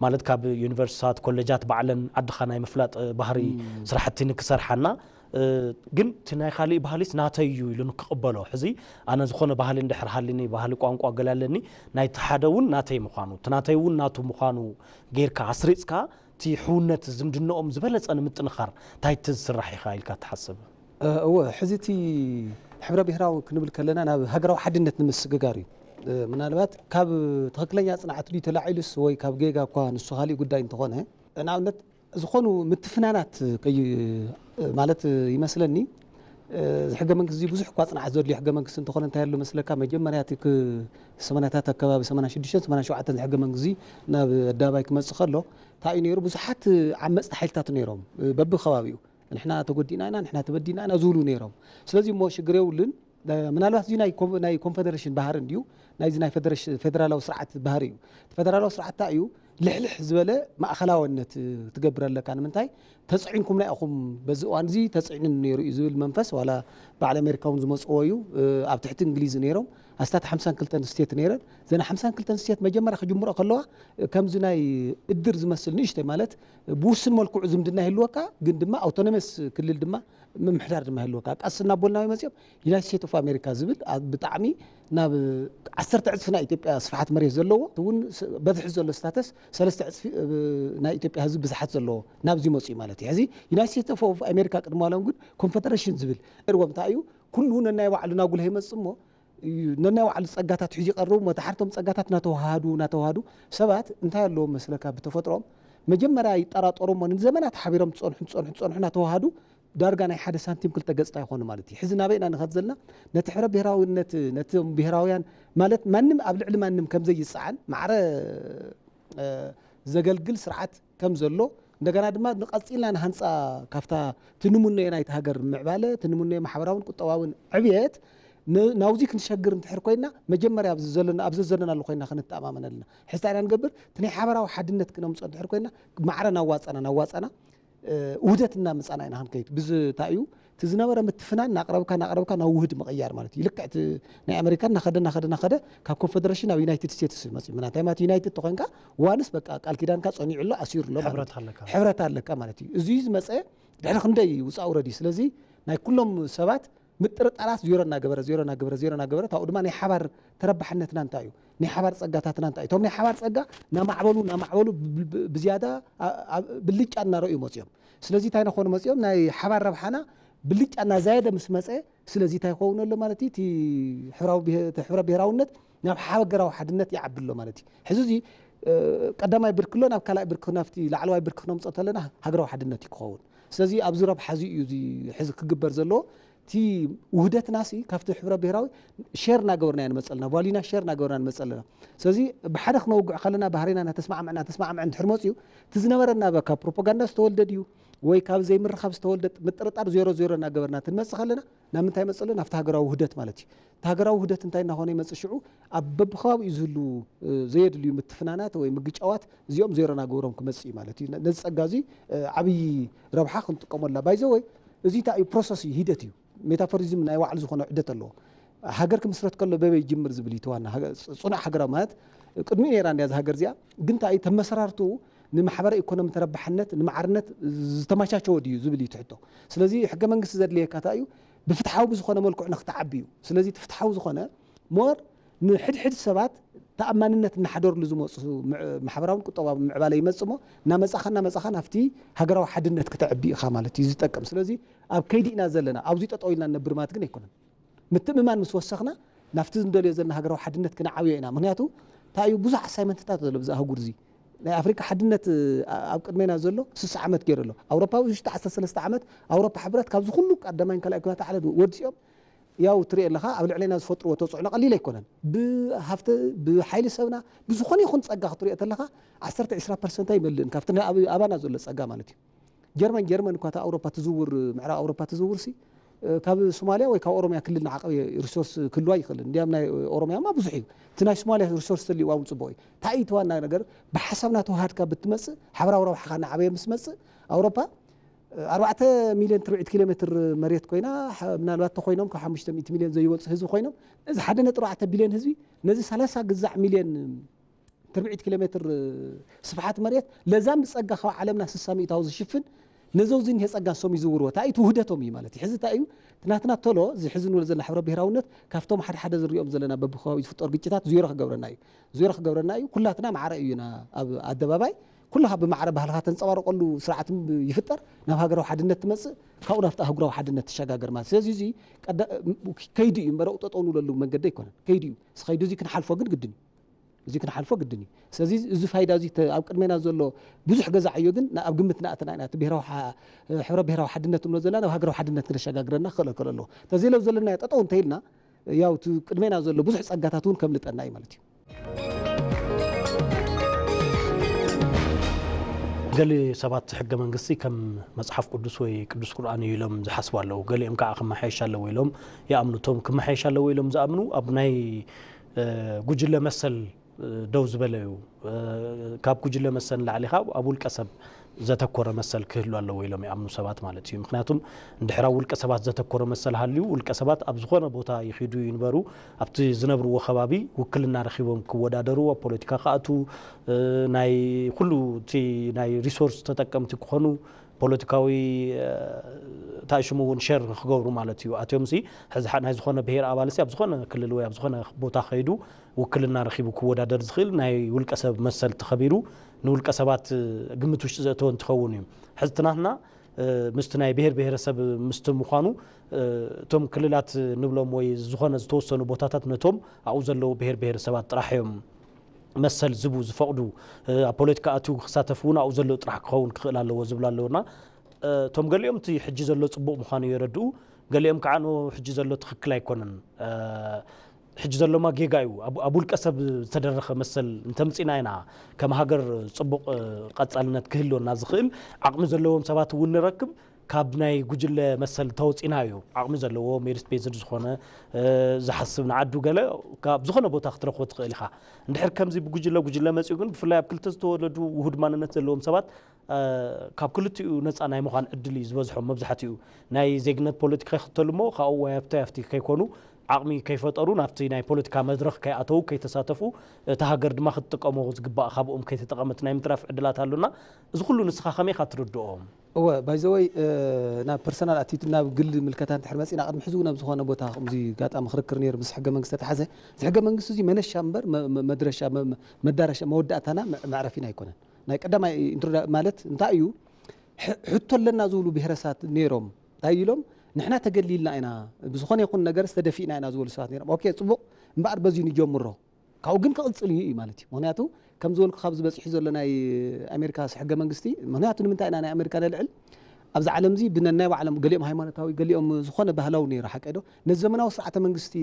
ማለት ካብ ዩኒቨርሲቲታት ኮሌጃት ባዕለን ዓድኻ ናይ ምፍላጥ ባህሪ ስራሕቲ ንክሰርሓና ግን ትናይ खाली ባህሊስ ናተዩ ኢሉ ንክቅበሎ ሕዚ ኣነ ዝኾነ ባህሊ እንድሕር ሃልኒ ባህሊ ቋንቋ ገላለኒ ናይ ተሓደውን ናተይ ምዃኑ ትናተይውን ናቱ ምዃኑ ጌርካ አስሪጽካ ቲ ሕውነት ዝምድነኦም ዝበለጸ ንምጥንኻር ታይ ትስራሕ ኢኻ ኢልካ ትሓስብ ሕዚቲ ሕብረ ብሄራዊ ክንብል ከለና ናብ ሃገራዊ ሓድነት ንምስግጋር እዩ ምናልባት ካብ ትክክለኛ ጽንዓት ዲ ተላዒልስ ወይ ካብ ጌጋ እኳ ንሱ ካልእ ጉዳይ እንተኾነ ንኣብነት ዝኾኑ ምትፍናናት ማለት ይመስለኒ ሕገ መንግስቲ ብዙሕ እኳ ጽንዓት ዘድልዮ ሕገ መንግስቲ እንተኾነ እንታይ ያሎ መስለካ መጀመርያ እቲ ሰማንያታት ኣከባቢ 86 87 ሕገ መንግስቲ ናብ ኣዳባይ ክመጽእ ከሎ እንታይ ነይሩ ብዙሓት ዓመጽቲ ሓይልታት ነይሮም በቢ ከባቢኡ ንሕና ተጎዲና ኢና ንሕና ተበዲና ኢና ዝብሉ ነይሮም ስለዚ ሞ ሽግር የብሉን ምናልባት እዚ ናይ ኮንፌደሬሽን ባህር እንዲዩ ናይዚ ናይ ፌደራላዊ ስርዓት ባህር እዩ ፌደራላዊ ስርዓት እዩ ልሕልሕ ዝበለ ማእኸላውነት ትገብር ኣለካ ንምንታይ ተጽዒንኩም ናይ ኣኹም በዚ እዋን እዚ ተጽዒንን ነይሩ እዩ ዝብል መንፈስ ዋላ በዓል ኣሜሪካውን ዝመጽዎ እዩ ኣብ ትሕቲ እንግሊዝ ነይሮም ኣስታት 52 ስቴት ነይረን ዘና 52 ስቴት መጀመርያ ክጅምሮ ከለዋ ከምዚ ናይ እድር ዝመስል ንእሽተይ ማለት ብውስን መልክዑ ዝምድና ይህልወካ ግን ድማ ኣውቶኖመስ ክልል ድማ ምምሕዳር ድማ ይህልወካ ቃስና ቦልናዊ መጽኦም ዩናይትድ ስቴትስ ኦፍ አሜሪካ ዝብል ብጣዕሚ ናብ 10 ዕጽፍ ናይ ኢትዮጵያ ስፍሓት መሬት ዘለዎ እውን በዝሒ ዘሎ ስታተስ 3 ዕጽፍ ናይ ኢትዮጵያ ህዝቢ ብዝሓት ዘለዎ ናብዚ መጽኡ ማለት እዩ። እዚ ዩናይትድ ስቴትስ ኦፍ አሜሪካ ቅድማሎም ግን ኮንፌደሬሽን ዝብል እርዎም እንታይ እዩ ኩሉ ነናይ ባዕሉ ናጉልህ ይመጽእ እሞ ነናይ ባዕሉ ጸጋታት ሒዙ ይቐርቡ መተሓርቶም ጸጋታት ናተዋሃዱ ሰባት እንታይ ኣለዎም መስለካ ብተፈጥሮም መጀመርያ ይጠራጠሩ እሞ ንዘመናት ሓቢሮም ጸንሑ ናተዋሃዱ ዳርጋ ናይ ሓደ ሳንቲም ክልተ ገጽታ ይኾኑ ማለት እዩ። ሕዚ ናበይና ንኸት ዘለና ነቲ ሕብረ ብሔራዊነት ነቲ ብሔራውያን ማለት ማንም ኣብ ልዕሊ ማንም ከም ዘይጽዓን ማዕረ ዘገልግል ስርዓት ከም ዘሎ እንደገና ድማ ንቐጽልና ንሃንጻ ካፍታ ትንሙነየ ናይቲ ሃገር ምዕባለ ትንሙነየ ማሕበራውን ቁጠባውን ዕብየት ናውዚ ክንሸግር እንትሕር ኮይና መጀመርያ ኣብዚ ዘለና ኣሎ ኮይና ክንተኣማመን ኣለና ሕዝታ ኢና ንገብር እቲ ናይ ሓበራዊ ሓድነት ክነምጽኦ እንትሕር ኮይና ማዕረ ናዋጸና ውህደትና ምጻና ኢና ክንከይድ ብዝታይ እዩ ትዝነበረ ምትፍናን ናቅረብካ ናብ ውህድ መቀያር ማለት እዩ ልክዕት ናይ ኣሜሪካ ናኸደ ካብ ኮንፌደሬሽን ኣብ ዩናይትድ ስቴትስ መጽ ምናታይ ማለት ዩናይትድ ተኮንካ ዋንስ በቃ ቃል ኪዳንካ ጸኒዑሎ ኣሲሩሎ ሕብረት ኣለካ ማለት እዩ እዚ ዝመጸ ድሕሪ ክንደይ ውጻእ ውረዲ ስለዚ ናይ ኩሎም ሰባት ምጥርጣራት ዜሮና ገበረ ታው ድማ ናይ ሓባር ተረባሕነትና እንታይ እዩ ናይ ሓባር ጸጋታትና እንታይ እቶም ናይ ሓባር ጸጋ ናማዕበሉ ብዝያዳ ብልጫ እናረዩ መጽኦም ስለዚ እንታይ ነኾኑ መጽኦም ናይ ሓባር ረብሓና ብልጫ እናዛየደ ምስ መጸ ስለዚ እንታይ ይኸውን ኣሎ ማለት እዩ እቲ ሕብረ ብሔራውነት ናብ ሃገራዊ ሓድነት ይዓብሎ ማለት እዩ ሕዚ እዚ ቀዳማይ ብርክሎ ናብ ካልኣይ ብርክ ናፍቲ ላዕለዋይ ብርክ ክነምጽኦ ተለና ሃገራዊ ሓድነት ይክኸውን ስለዚ ኣብዚ ረብሓ እዚ እዩ ሕዚ ክግበር ዘለዎ ቲ ውህደት ናሲ ካብቲ ሕብረ ብሔራዊ ሼር ናገበርና ንመጸልና ቫሊና ሼር ናገበርና ንመጸልና ስለዚ ብሓደ ክነውግዕ ከለና ባህሪና ተስማዕምዕና እንድሕር መጽኡ ትዝነበረና በካ ፕሮፓጋንዳ ዝተወልደ ድዩ ወይ ካብ ዘይምርኻብ ዝተወልደ ምጥርጣር ዜሮ ናገበርና ትንመጽእ ከለና ናብ ምንታይ መጸልና ናብቲ ሃገራዊ ውህደት ማለት እዩ ሃገራዊ ውህደት እንታይ እናኾነ ይመጽእ ሽዑ ኣብ በብኸባቢኡ ዝህሉ ዘየድልዩ ምትፍናናት ወይ ምግጫዋት እዚኦም ዜሮ ናገበሮም ክመጽእ ማለት እዩ ነዚ ጸጋ እዚ ዓብይ ረብሓ ክንጥቀመላ ባይዘ ወይ እዚ እንታይ እዩ ፕሮሰስ እዩ ሂደት እዩ ሜታፎሪዝም ናይ ዋዕሉ ዝኾነ ዕደት ኣለዎ ሃገር ክምስረት ከሎ በበይ ጅምር ዝብል ይተዋና ጽኑዕ ሃገራዊ ማለት ቅድሚ ነራ እንዲያ ሃገር እዚኣ ግን እንታይ ተመሰራርቱ ንማሕበረ ኢኮኖሚ ተረባሕነት ንማዕርነት ዝተማቻቸወ ድዩ ዝብል ይትሕቶ ስለዚ ሕገ መንግስቲ ዘድልየካ እንታይ እዩ ብፍትሓዊ ዝኾነ መልክዕ ንኽትዓቢ እዩ ስለዚ ፍትሓዊ ዝኾነ ሞር ንሕድሕድ ሰባት ተኣማንነት እናሓደርሉ ዝመጽኡ ማሕበራውን ቁጠባዊ ምዕባለ ይመጽሞ ናመጻኻ ናፍቲ ሃገራዊ ሓድነት ክትዕቢ ኢኻ ማለት እዩ ዝጠቅም ስለዚ ኣብ ከይዲ ኢና ዘለና ኣብዚ ጠጠው ኢልና ነብር ማለት ግን ኣይኮነን ምትእምማን ምስ ወሰኽና ናፍቲ እንደልዮ ዘለና ሃገራዊ ሓድነት ክንዓብዮ ኢና ምክንያቱ እንታይ እዩ ብዙሕ ኣሳይመንትታት ዘሎ ብዛ ኣህጉር እዚ ናይ ኣፍሪካ ሓድነት ኣብ ቅድሜና ዘሎ 60 ዓመት ገይሩ ኣሎ ኣውሮፓዊ 13 ዓመት ኣውሮፓ ሕብረት ካብዚ ኩሉ ቀዳማይን ካልኣይ ኩናት ዓለም ወዲኦም ያው ትሪኢ ኣለኻ ኣብ ልዕሊና ዝፈጥርዎ ተጽዕኖ ቀሊል ኣይኮነን ብሃፍተ ብሓይሊ ሰብና ብዝኾነ ይኹን ጸጋ ክትሪኦ ተለኻ 10-20% ኣይመልእን ካብቲ ኣባና ዘሎ ጸጋ ማለት እዩ ጀርመን እኳ ኣውሮፓ ትዝውር ምዕራብ ኣውሮፓ ትዝውር ሲ ካብ ሶማልያ ወይ ካብ ኦሮሚያ ክልል ንዓቀብ ሪሶርስ ክልዋ ይኽእል እንዲያም ናይ ኦሮሚያ ማ ብዙሕ እዩ እቲ ናይ ሶማልያ ሪሶርስ ተልዩ ዋው ጽቡቕ እዩ እንታይ እዩ ተዋና ነገር ብሓሳብና ተዋሃድካ ብትመጽእ ሓበራዊ ረብሓኻ ንዓበየ ምስ መጽእ ኣውሮፓ 4 ሚልዮን ትርኢት ኪሎ ሜትር መሬት ኮይና ምናልባት ተኮይኖም ካብ 500 ሚልዮን ዘይወጽእ ህዝቢ ኮይኖም እዚ 1.4 ቢልዮን ህዝቢ ነዚ 30 ግዛዕ ሚልዮን ትርኢት ኪሎ ሜትር ስፍሓት መሬት ለዛም ጸጋ ካብ ዓለምና 60 ሚእታው ዝሽፍን ነዘውዝን የጸጋ ሶም ይዝውርዎ ታይቱ ውህደቶም እዩ ማለት ሕዚ ታዩ ትናትና ተሎ እዚ ሕዚ ንብሎ ዘለና ሕብረ ብሔራውነት ካብቶም ሓደ ዝርዮም ዘለና በብኸባቢ ዝፍጠር ግጭታት ዜሮ ክገብረና እዩ ኩላትና ማዕረ እዩና ኣብ ኣደባባይ كلها بمعرب ባህልካ ተንጸባርቀሉ ስርዓት ይፍጠር ናብ ሃገራዊ ሓድነት ትመጽእ ካብኡ ናብቲ ሃገራዊ ሓድነት ተሸጋገር ማለት ስለዚ እዚ ከይዲ እዩ እምበር ጠጠው ንብለሉ መንገዲ ኣይኮነን ከይዲ እዩ ስኸይዱ እዚ ክንሓልፎ ግን ግድን እዚ ክንሓልፎ ግድን እዩ ስለዚ እዚ ፋይዳ እዚ ኣብ ቅድሜና ዘሎ ብዙሕ ገዛዕ እዩ ግን ኣብ ግምት ናእተና ኢና እቲ ብሔራዊ ሕብረ ብሔራዊ ሓድነት እንብሎ ዘለና ናብ ሃገራዊ ሓድነት ክንሸጋግረና ክእለክል ኣለዎ ተዘይለው ዘለና ጠጠው እንተይልና ያው እቲ ቅድሜና ዘሎ ብዙሕ ጸጋታት እውን ከምልጠና እዩ ማለት እዩ ገሊ ሰባት ሕገ መንግስቲ ከም መጽሓፍ ቅዱስ ወይ ቅዱስ ቁርአን ኢሎም ዝሓስቡ ኣለዉ ገሊኦም ከዓ ክመሓየሽ ኣለዎ ኢሎም ይኣምኑቶም ክመሓየሽ ኣለዎ ኢሎም ዝኣምኑ ኣብ ናይ ጉጅለ መሰል ደው ዝበለዩ ካብ ጉጅለ መሰል ላዕሊኻ ኣብ ውልቀ ሰብ ዘተኮረ መሰል ክህሉ ኣለዎ ኢሎም ይኣምኑ ሰባት ማለት እዩ ምክንያቱም እንድሕራ ውልቀ ሰባት ዘተኮረ መሰል ሃልዩ ውልቀ ሰባት ኣብ ዝኾነ ቦታ ይኺዱ ይንበሩ ኣብቲ ዝነብርዎ ከባቢ ውክልና ረኺቦም ክወዳደሩ ኣብ ፖለቲካ ከኣቱ ናይ ኩሉ እቲ ናይ ሪሶርስ ተጠቀምቲ ክኾኑ ፖለቲካዊ ታሽሙ እውን ሸር ክገብሩ ማለት እዩ ኣትዮም ሲ ናይ ዝኾነ ብሔር ኣባልሲ ኣብ ዝኾነ ክልል ወይ ኣብ ዝኾነ ቦታ ኸይዱ ውክልና ረኺቡ ክወዳደር ዝኽእል ናይ ውልቀ ሰብ መሰል ተኸቢሩ ንውልቀ ሰባት ግምት ውሽጢ ዘእተወ እንትኸውን እዩ ሕዚ ትናትና ምስቲ ናይ ብሔር ብሔረሰብ ምስቲ ምዃኑ እቶም ክልላት ንብሎም ወይ ዝኾነ ዝተወሰኑ ቦታታት ነቶም ኣብኡ ዘለዉ ብሔር ብሔረሰባት ጥራሕ እዮም መሰል ዝቡ ዝፈቅዱ ኣብ ፖለቲካ ኣትዩ ክሳተፉ እውን ኣብኡ ዘለዉ ጥራሕ ክኸውን ክኽእል ኣለዎ ዝብሉ ኣለውና እቶም ገሊኦም እቲ ሕጂ ዘሎ ፅቡቕ ምዃኑ የረድኡ ገሊኦም ከዓ ሕጂ ዘሎ ትኽክል ኣይኮነን ሕጂ ዘሎማ ጌጋ እዩ ኣብ ውልቀ ሰብ ዝተደረኸ መሰል እንተምፂና ኢና ከም ሃገር ፅቡቕ ቀጻልነት ክህልወና ዝኽእል ዓቕሚ ዘለዎም ሰባት እውን ንረክብ ካብ ናይ ጉጅለ መሰል ተወፂና እዩ ዓቕሚ ዘለዎ ሜሪት ቤዝድ ዝኾነ ዝሓስብ ንዓዱ ገለ ካብ ዝኾነ ቦታ ክትረኽቦ ትኽእል ኢኻ እንድሕር ከምዚ ብጉጅለ መፂኡ ግን ብፍላይ ኣብ ክልተ ዝተወለዱ ውሁድ ማንነት ዘለዎም ሰባት ካብ ክልቲኡ ነፃ ናይ ምዃን ዕድል እዩ ዝበዝሖም መብዛሕትኡ ናይ ዜግነት ፖለቲካ ይኽተሉ እሞ ካብኡ ወይ ኣብቲ ከይኮኑ ዓቕሚ ከይፈጠሩ ናብቲ ናይ ፖለቲካ መድረኽ ከይኣተዉ ከይተሳተፉ እቲ ሃገር ድማ ክትጥቀሞ ዝግባእ ካብኦም ከይተጠቐመት ናይ ምትራፍ ዕድላት ኣሉና እዚ ኩሉ ንስኻ ከመይ ካ ትርድኦም እወ ባይዘወይ ናብ ፐርሰናል ኣቲቱድ ናብ ግል ምልከታ እንድሕር መፂና ቅድሚ ሕዚ እውን ኣብ ዝኾነ ቦታ ከምዚ ጋጣሚ ክርክር ነይሩ ምስ ሕገ መንግስቲ ተተሓዘ እዚ ሕገ መንግስቲ እዚ መነሻ እምበር መድረሻ መዳረሻ መወዳእታና መዕረፊና ኣይኮነን ናይ ቀዳማይ ማለት እንታይ እዩ ሕቶ ኣለና ዝብሉ ብሔረሰባት ነይሮም እንታይ ኢሎም ንሕና ተገሊልና ኢና ብዝኾነ ይኹን ነገር ዝተደፊእና ኢና ዝበሉ ሰባት ነይሮም ኦኬ ፅቡቕ እምበኣር በዚሁ ንጀምሮ ካብኡ ግን ክቕፅል እዩ ማለት እዩ ምክንያቱ ከም ዝበልኩ ካብ ዝበፅሑ ዘሎ ናይ ኣሜሪካ ሕገ መንግስቲ ምክንያቱ ንምንታይ ኢና ናይ ኣሜሪካ ነልዕል ኣብዚ ዓለም እዚ ብነናይ ባዕሎም ገሊኦም ሃይማኖታዊ ገሊኦም ዝኾነ ባህላዊ ነይሩ ሓቀ ዶ ነዚ ዘመናዊ ስርዓተ መንግስቲ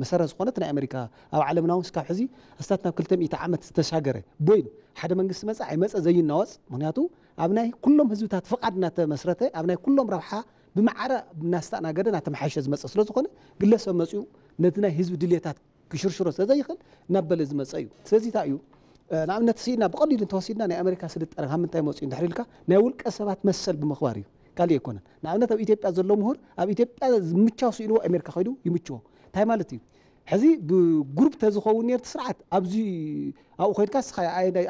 መሰረት ዝኾነት ናይ ኣሜሪካ ኣብ ዓለምና እውን ስካብ ሕዚ እስታት ናብ 200 ዓመት ዝተሻገረ ቦይኑ ሓደ መንግስቲ መፅእ ኣይመፀ ዘይናወፅ ምክንያቱ ኣብ ናይ ኩሎም ህዝብታት ፍቓድ እናተመስረተ ኣብ ናይ ኩሎም ረብሓ ብማዕረ እናስተኣናገደ እናተመሓየሸ ዝመፅእ ስለ ዝኾነ ግለሰብ መፅኡ ነቲ ናይ ህዝቢ ድልየታት ክሽርሽሮ ስለዘይኽእል እናበለ ዝመፀ እዩ ስለዚ እንታይ እዩ ንኣብነት ስኢና ብቐሊሉ እንተወሲድና ናይ ኣሜሪካ ስልጣነ ካብ ምንታይ መፅኡ እንድሕር ኢልካ ናይ ውልቀ ሰባት መሰል ብምኽባር እዩ ካልእ ኣይኮነን ንኣብነት ኣብ ኢትዮጵያ ዘሎ ምሁር ኣብ ኢትዮጵያ ዝምቻው ስኢልዎ ኣሜሪካ ኸይዱ ይምችዎ እንታይ ማለት እዩ ሕዚ ብግሩፕ ተዝኸውን ነርቲ ስርዓት ኣብዚ ኣብኡ ኸይድካ ስኻ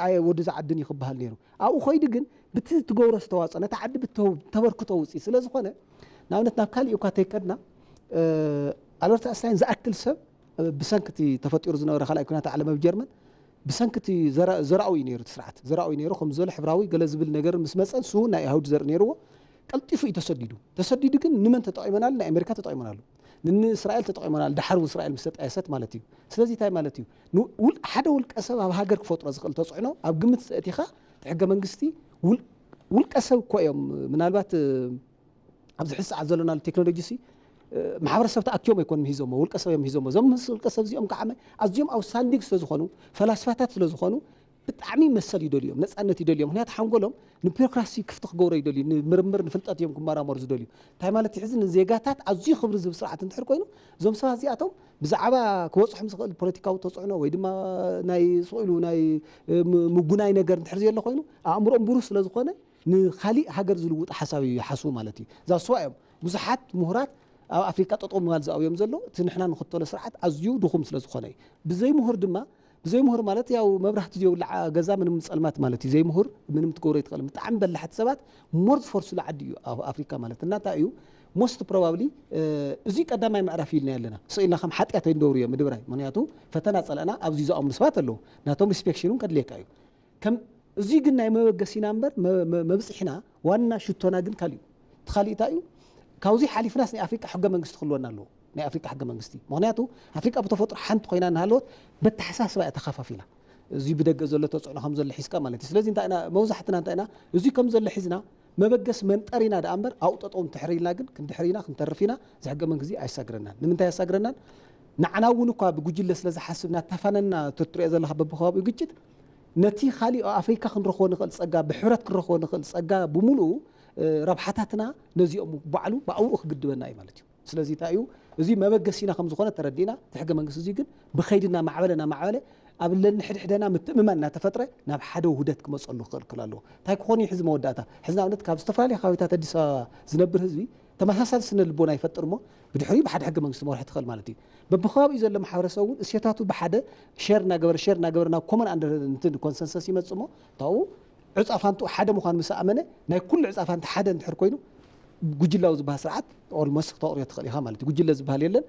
ኣየ ወዲ ዝዓድን ይኽበሃል ነይሩ ኣብኡ ኸይዱ ግን ብቲ ትገብሮ ዝተዋፅኦ ነቲ ዓዲ ተበርክቶ ውፅኢት ስለ ዝኾነ ንኣብነት ናብ ካልእ እኳ ተይከድና ኣልበርት ኣንስታይን ዝኣክል ሰብ ብሰንኪቲ ተፈጢሩ ዝነበረ ካልኣይ ኩናት ዓለም ኣብ ጀርመን ብሰንኪቲ ዘርኣዊ እዩ ነይሩ እቲ ስርዓት ዘርኣዊ ነይሩ ከም ዝበለ ሕብራዊ ገለ ዝብል ነገር ምስ መፀ ንሱ ናይ ኣይሁድ ዘርኢ ነይርዎ ቀልጢፉ እዩ ተሰዲዱ ግን ንመን ተጠቂመናሉ ናይ ኣሜሪካ ተጠቂመናሉ ንእስራኤል ተጠቂመናሉ ዳሓር እስራኤል ምስ ተጣየሰት ማለት እዩ ስለዚ እንታይ ማለት እዩ ሓደ ውልቀ ሰብ ኣብ ሃገር ክፈጥሮ ዝኽእል ተፅዕኖ ኣብ ግምት ዘእቲኻ ሕገ መንግስቲ ውልቀ ሰብ እኮ እዮም ምናልባት ኣብዚ ሕዚ ሰዓት ዘለናሉ ቴክኖሎጂ ሲ ማሕበረሰብ ተኣኪቦም ኣይኮኑም ሂዞሞ ውልቀ ሰብ እዮም ሂዞሞ እዞም ውልቀ ሰብ እዚኦም ከዓ ኣዝዮም ኣውትስታንዲንግ ስለዝኾኑ ፈላስፋታት ስለዝኾኑ ብጣዕሚ መሰል ይደልዮም ነፃነት ይደልዮም ምክንያቱ ሓንጎሎም ንቢሮክራሲ ክፍቲ ክገብሮ ይደልዩ ንምርምር ንፍልጠት እዮም ክመራመሩ ዝደልዩ እንታይ ማለት እዩ ሕዚ ንዜጋታት ኣዝዩ ክብሪ ዝብ ስርዓት እንድሕር ኮይኑ እዞም ሰባት እዚኣቶም ብዛዕባ ክበፅሖም ዝኽእል ፖለቲካዊ ተፅዕኖ ወይ ድማ ናይ ስኢሉ ናይ ምጉናይ ነገር እንድሕር ዘሎ ኮይኑ ኣእምሮኦም ብሩህ ስለ ዝኾነ ንካሊእ ሃገር ዝልውጥ ሓሳብ ይሓስቡ ማለት እዩ እዛ ስዋ እዮም ብዙሓት ምሁራት ኣብ ኣፍሪካ ጠጠው ምባል ዝኣብዮም ዘሎ እቲ ንሕና ንኽተሎ ስርዓት ኣዝዩ ድኹም ስለ ዝኾነ እዩ ብዘይ ምሁር ማለት ያው መብራህቲ ዘየውላዕ ገዛ ምንም ፀልማት ማለት እዩ ዘይምሁር ምንም ትገብሮ ይትኽእል ብጣዕሚ በላሕቲ ሰባት ሞር ዝፈርሱሉ ዓዲ እዩ ኣፍሪካ ማለት እና እንታይ እዩ ሞስት ፕሮባብሊ እዚ ቀዳማይ ምዕራፍ ኢልና ያለና ስኢልና ከም ሓጢኣት ኣይንደብሩ እዮም ምድብራይ ምክንያቱ ፈተና ፀለአና ኣብዚ ዝኣምኑ ሰባት ኣለዉ ናቶም ሪስፔክሽን እውን ከድልየካ እዩ ከም እዙይ ግን ናይ መበገሲና እምበር መብፅሒና ዋና ሽቶና ግን ካልዩ ተኻሊእታዩ ካውዚ ሓሊፍናስ ናይ ኣፍሪካ ሕገ መንግስቲ ክልወና ኣለዎ ናይ ኣፍሪካ ሕገ መንግስቲ ምክንያቱ ኣፍሪካ ብተፈጥሮ ሓንቲ ኮይና እናሃለወት በተሓሳስባ እያ ተኸፋፊላ እዙይ ብደገ ዘሎ ተፅዕኖ ከም ዘሎ ሒዝካ ማለት እዩ ስለዚ እንታይ ኢና መብዛሕትና እንታይ ኢና እዙይ ከም ዘሎ ሒዝና መበገስ መንጠሪና ዳ እምበር ኣውጠጦም ትሕሪልና ግን ክንድሕሪና ክንተርፊና ዝሕገ መንግስቲ ኣይሳግረናን ንምንታይ ኣይሳግረናን ንዓና እውን እኳ ብጉጅለ ስለ ዝሓስብና ተፋነና ትትሪኦ ዘለካ በብኸባቢኡ ግጭት ነቲ ካሊእ ኣፍሪካ ክንረኽቦ ንኽእል ፀጋ ብሕብረት ክንረኽቦ ንኽእል ፀጋ ብምሉኡ ረብሓታትና ነዚኦም ባዕሉ ብኣውኡ ክግድበና እዩ ማለት እዩ ስለዚ እንታይ እዩ እዚ መበገሲና ከም ዝኾነ ተረዲና ትሕገ መንግስቲ እዚ ግን ብኸይድና ማዕበለ ኣብ ለንሕድሕደና ምትእምማን እናተፈጥረ ናብ ሓደ ውህደት ክመፀሉ ክኽእል ኣለዎ እንታይ ክኾን እዩ ሕዚ መወዳእታ ሕዚ ንኣብነት ካብ ዝተፈላለየ ከባቢታት ኣዲስ ኣበባ ዝነብር ህዝቢ ተመሳሳሊ ስነ ልቦና ይፈጥር እሞ ብድሕሪኡ ብሓደ ሕገ መንግስቲ መርሒ ትኽእል ማለት እዩ በብኸባቢኡ ዘሎ ማሕበረሰብ እውን እሴታቱ ብሓደ ሸር እናገበረ ናብ ኮመን ኣንደር እንትን ኮንሰንሰስ ይመጽ እሞ ታው ዕፃፋንቱ ሓደ ምዃኑ ምስ ኣመነ ናይ ኩሉ ዕፃፋንቲ ሓደ እንድሕር ኮይኑ ጉጅላዊ ዝበሃል ስርዓት ኦልሞስት ተቕርዮ ትኽእል ኢኻ ማለት እዩ ጉጅለ ዝበሃል የለን